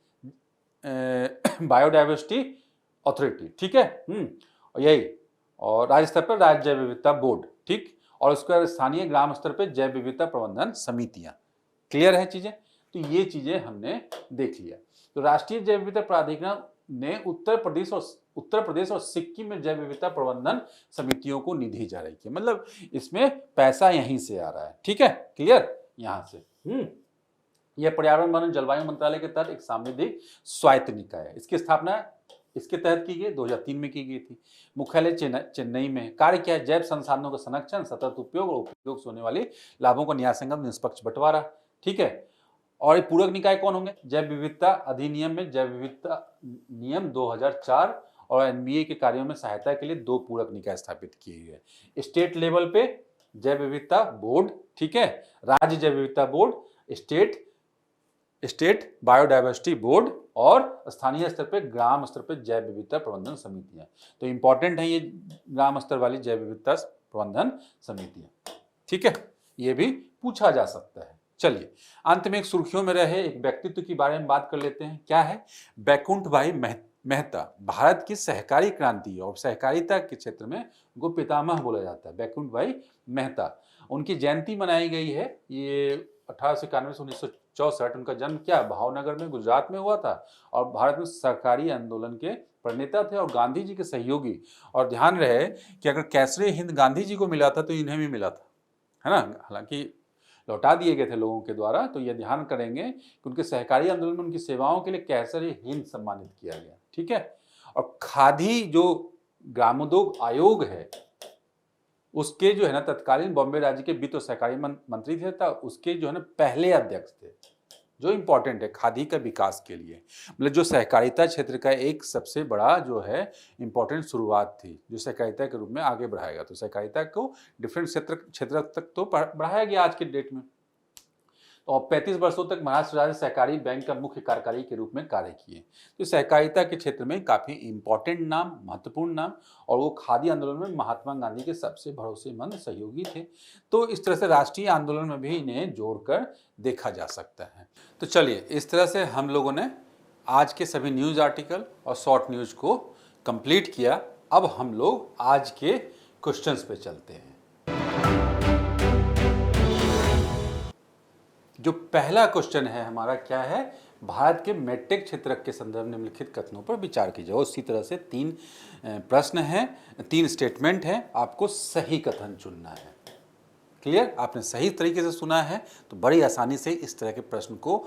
बायोडाइवर्सिटी अथॉरिटी, ठीक है, और यही, और राज्य स्तर पर राज्य जैव विविधता बोर्ड, ठीक, और उसके बाद स्थानीय ग्राम स्तर पर जैव विविधता प्रबंधन समितियां। क्लियर है चीजें? तो ये चीजें हमने देख लिया। तो राष्ट्रीय जैव विविधता प्राधिकरण ने उत्तर प्रदेश और सिक्किम में जैव विविधता प्रबंधन समितियों को निधि जारी की, मतलब इसमें पैसा यहीं से आ रहा है, ठीक है, क्लियर, यहां से। यह पर्यावरण वन जलवायु मंत्रालय के तहत एक सांविधिक स्वायत्त निकाय है। इसकी स्थापना इसके तहत की गई 2003 में की गई थी। मुख्यालय चेन्नई में। कार्य क्या है, जैव संसाधनों का संरक्षण, सतत उपयोग और उपयोग से होने वाली लाभों का न्यायसंगत निष्पक्ष बंटवारा, ठीक है। और ये पूरक निकाय कौन होंगे, जैव विविधता अधिनियम में जैव विविधता नियम 2004 और एनबीए के कार्यों में सहायता के लिए 2 पूरक निकाय स्थापित किए गए। स्टेट लेवल पे जैव विविधता बोर्ड, ठीक है, राज्य जैव विविधता बोर्ड, स्टेट बायोडाइवर्सिटी बोर्ड और स्थानीय स्तर पे ग्राम स्तर पे जैव विविधता प्रबंधन समितियां। तो इंपॉर्टेंट है ये ग्राम स्तर वाली जैव विविधता प्रबंधन समितियां, ठीक है, ये भी पूछा जा सकता है। चलिए अंत में एक सुर्खियों में रहे एक व्यक्तित्व के बारे में बात कर लेते हैं। क्या है, बैकुंठ भाई मेहता भारत की सहकारी क्रांति और सहकारिता के क्षेत्र में उनको पितामह बोला जाता है, बैकुंठ भाई मेहता। उनकी जयंती मनाई गई है, ये 1891 से 1964। उनका जन्म क्या भावनगर में गुजरात में हुआ था और भारत में सहकारी आंदोलन के प्रणेता थे और गांधी जी के सहयोगी। और ध्यान रहे कि अगर कैसरे हिंद गांधी जी को मिला था तो इन्हें भी मिला था, है ना, हालांकि लौटा दिए गए थे लोगों के द्वारा। तो यह ध्यान करेंगे कि उनके सहकारी आंदोलन में उनकी सेवाओं के लिए कैसर हिंद सम्मानित किया गया, ठीक है। और खादी जो ग्रामोद्योग आयोग है उसके जो है ना तत्कालीन बॉम्बे राज्य के वित्त और सहकारी मंत्री थे, उसके जो है ना पहले अध्यक्ष थे, जो इंपॉर्टेंट है खादी का विकास के लिए। मतलब जो सहकारिता क्षेत्र का एक सबसे बड़ा जो है इंपॉर्टेंट शुरुआत थी, जो सहकारिता के रूप में आगे बढ़ाएगा। तो सहकारिता को डिफरेंट क्षेत्र तक तो बढ़ाया गया आज के डेट में। और 35 वर्षों तक महाराष्ट्र राज्य सहकारी बैंक का मुख्य कार्यकारी के रूप में कार्य किए। तो सहकारिता के क्षेत्र में काफी इंपॉर्टेंट नाम, महत्वपूर्ण नाम, और वो खादी आंदोलन में महात्मा गांधी के सबसे भरोसेमंद सहयोगी थे। तो इस तरह से राष्ट्रीय आंदोलन में भी इन्हें जोड़कर देखा जा सकता है। तो चलिए इस तरह से हम लोगों ने आज के सभी न्यूज आर्टिकल और शॉर्ट न्यूज को कंप्लीट किया। अब हम लोग आज के क्वेश्चंस पे चलते हैं। जो पहला क्वेश्चन है हमारा क्या है, भारत के मेट्रिक क्षेत्र के संदर्भ में निम्नलिखित कथनों पर विचार कीजिए। उसी तरह से 3 प्रश्न हैं, 3 स्टेटमेंट हैं, आपको सही कथन चुनना है। क्लियर, आपने सही तरीके से सुना है तो बड़ी आसानी से इस तरह के प्रश्न को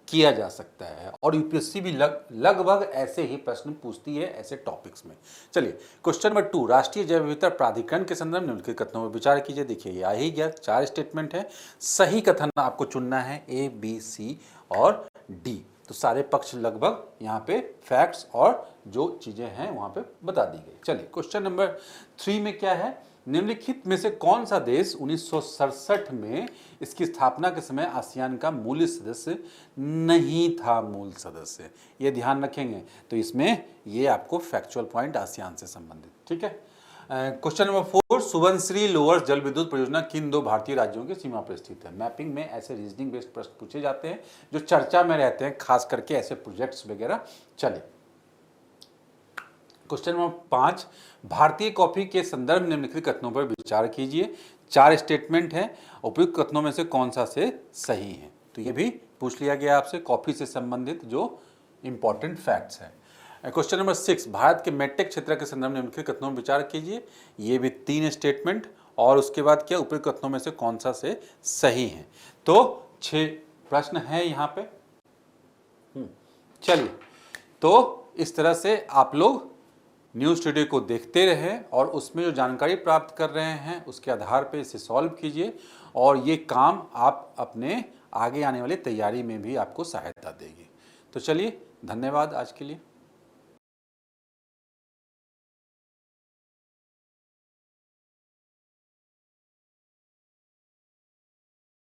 किया जा सकता है। और यूपीएससी भी लगभग ऐसे ही प्रश्न पूछती है ऐसे टॉपिक्स में। चलिए क्वेश्चन नंबर 2, राष्ट्रीय जैव विविधता प्राधिकरण के संदर्भ में निम्नलिखित कथनों पर विचार कीजिए। देखिए ये आ ही गया, 4 स्टेटमेंट है, सही कथन आपको चुनना है A, B, C और D। तो सारे पक्ष लगभग यहाँ पे फैक्ट्स और जो चीजें हैं वहां पे बता दी गई। चलिए क्वेश्चन नंबर 3 में क्या है, निम्नलिखित में से कौन सा देश 1967 में इसकी स्थापना के समय आसियान का मूल सदस्य नहीं था, मूल सदस्य, ये ध्यान रखेंगे। तो इसमें ये आपको फैक्चुअल पॉइंट आसियान से संबंधित, ठीक है। क्वेश्चन नंबर 4, सुबनसिरी लोअर जल विद्युत परियोजना किन 2 भारतीय राज्यों की सीमा पर स्थित है। मैपिंग में ऐसे रीजनिंग बेस्ड प्रश्न पूछे जाते हैं जो चर्चा में रहते हैं, खास करके ऐसे प्रोजेक्ट्स वगैरह। चलिए क्वेश्चन नंबर 5, भारतीय कॉफी के संदर्भ में निम्नलिखित कथनों पर विचार कीजिए। 4 स्टेटमेंट हैं, उपयुक्त कथनों में से कौन सा से सही है। तो ये भी पूछ लिया गया आपसे कॉफी से संबंधित जो इंपॉर्टेंट फैक्ट्स हैं। क्वेश्चन नंबर 6, भारत के मेट्रिक क्षेत्र के संदर्भ में निम्नलिखित कथनों पर विचार कीजिए। ये भी 3 स्टेटमेंट, और उसके बाद क्या उपयुक्त कथनों में से कौन सा से सही है। तो 6 प्रश्न है यहाँ पे। चलिए तो इस तरह से आप लोग न्यूज़ स्टूडियो को देखते रहें और उसमें जो जानकारी प्राप्त कर रहे हैं उसके आधार पे इसे सॉल्व कीजिए, और ये काम आप अपने आगे आने वाली तैयारी में भी आपको सहायता देगी। तो चलिए धन्यवाद आज के लिए।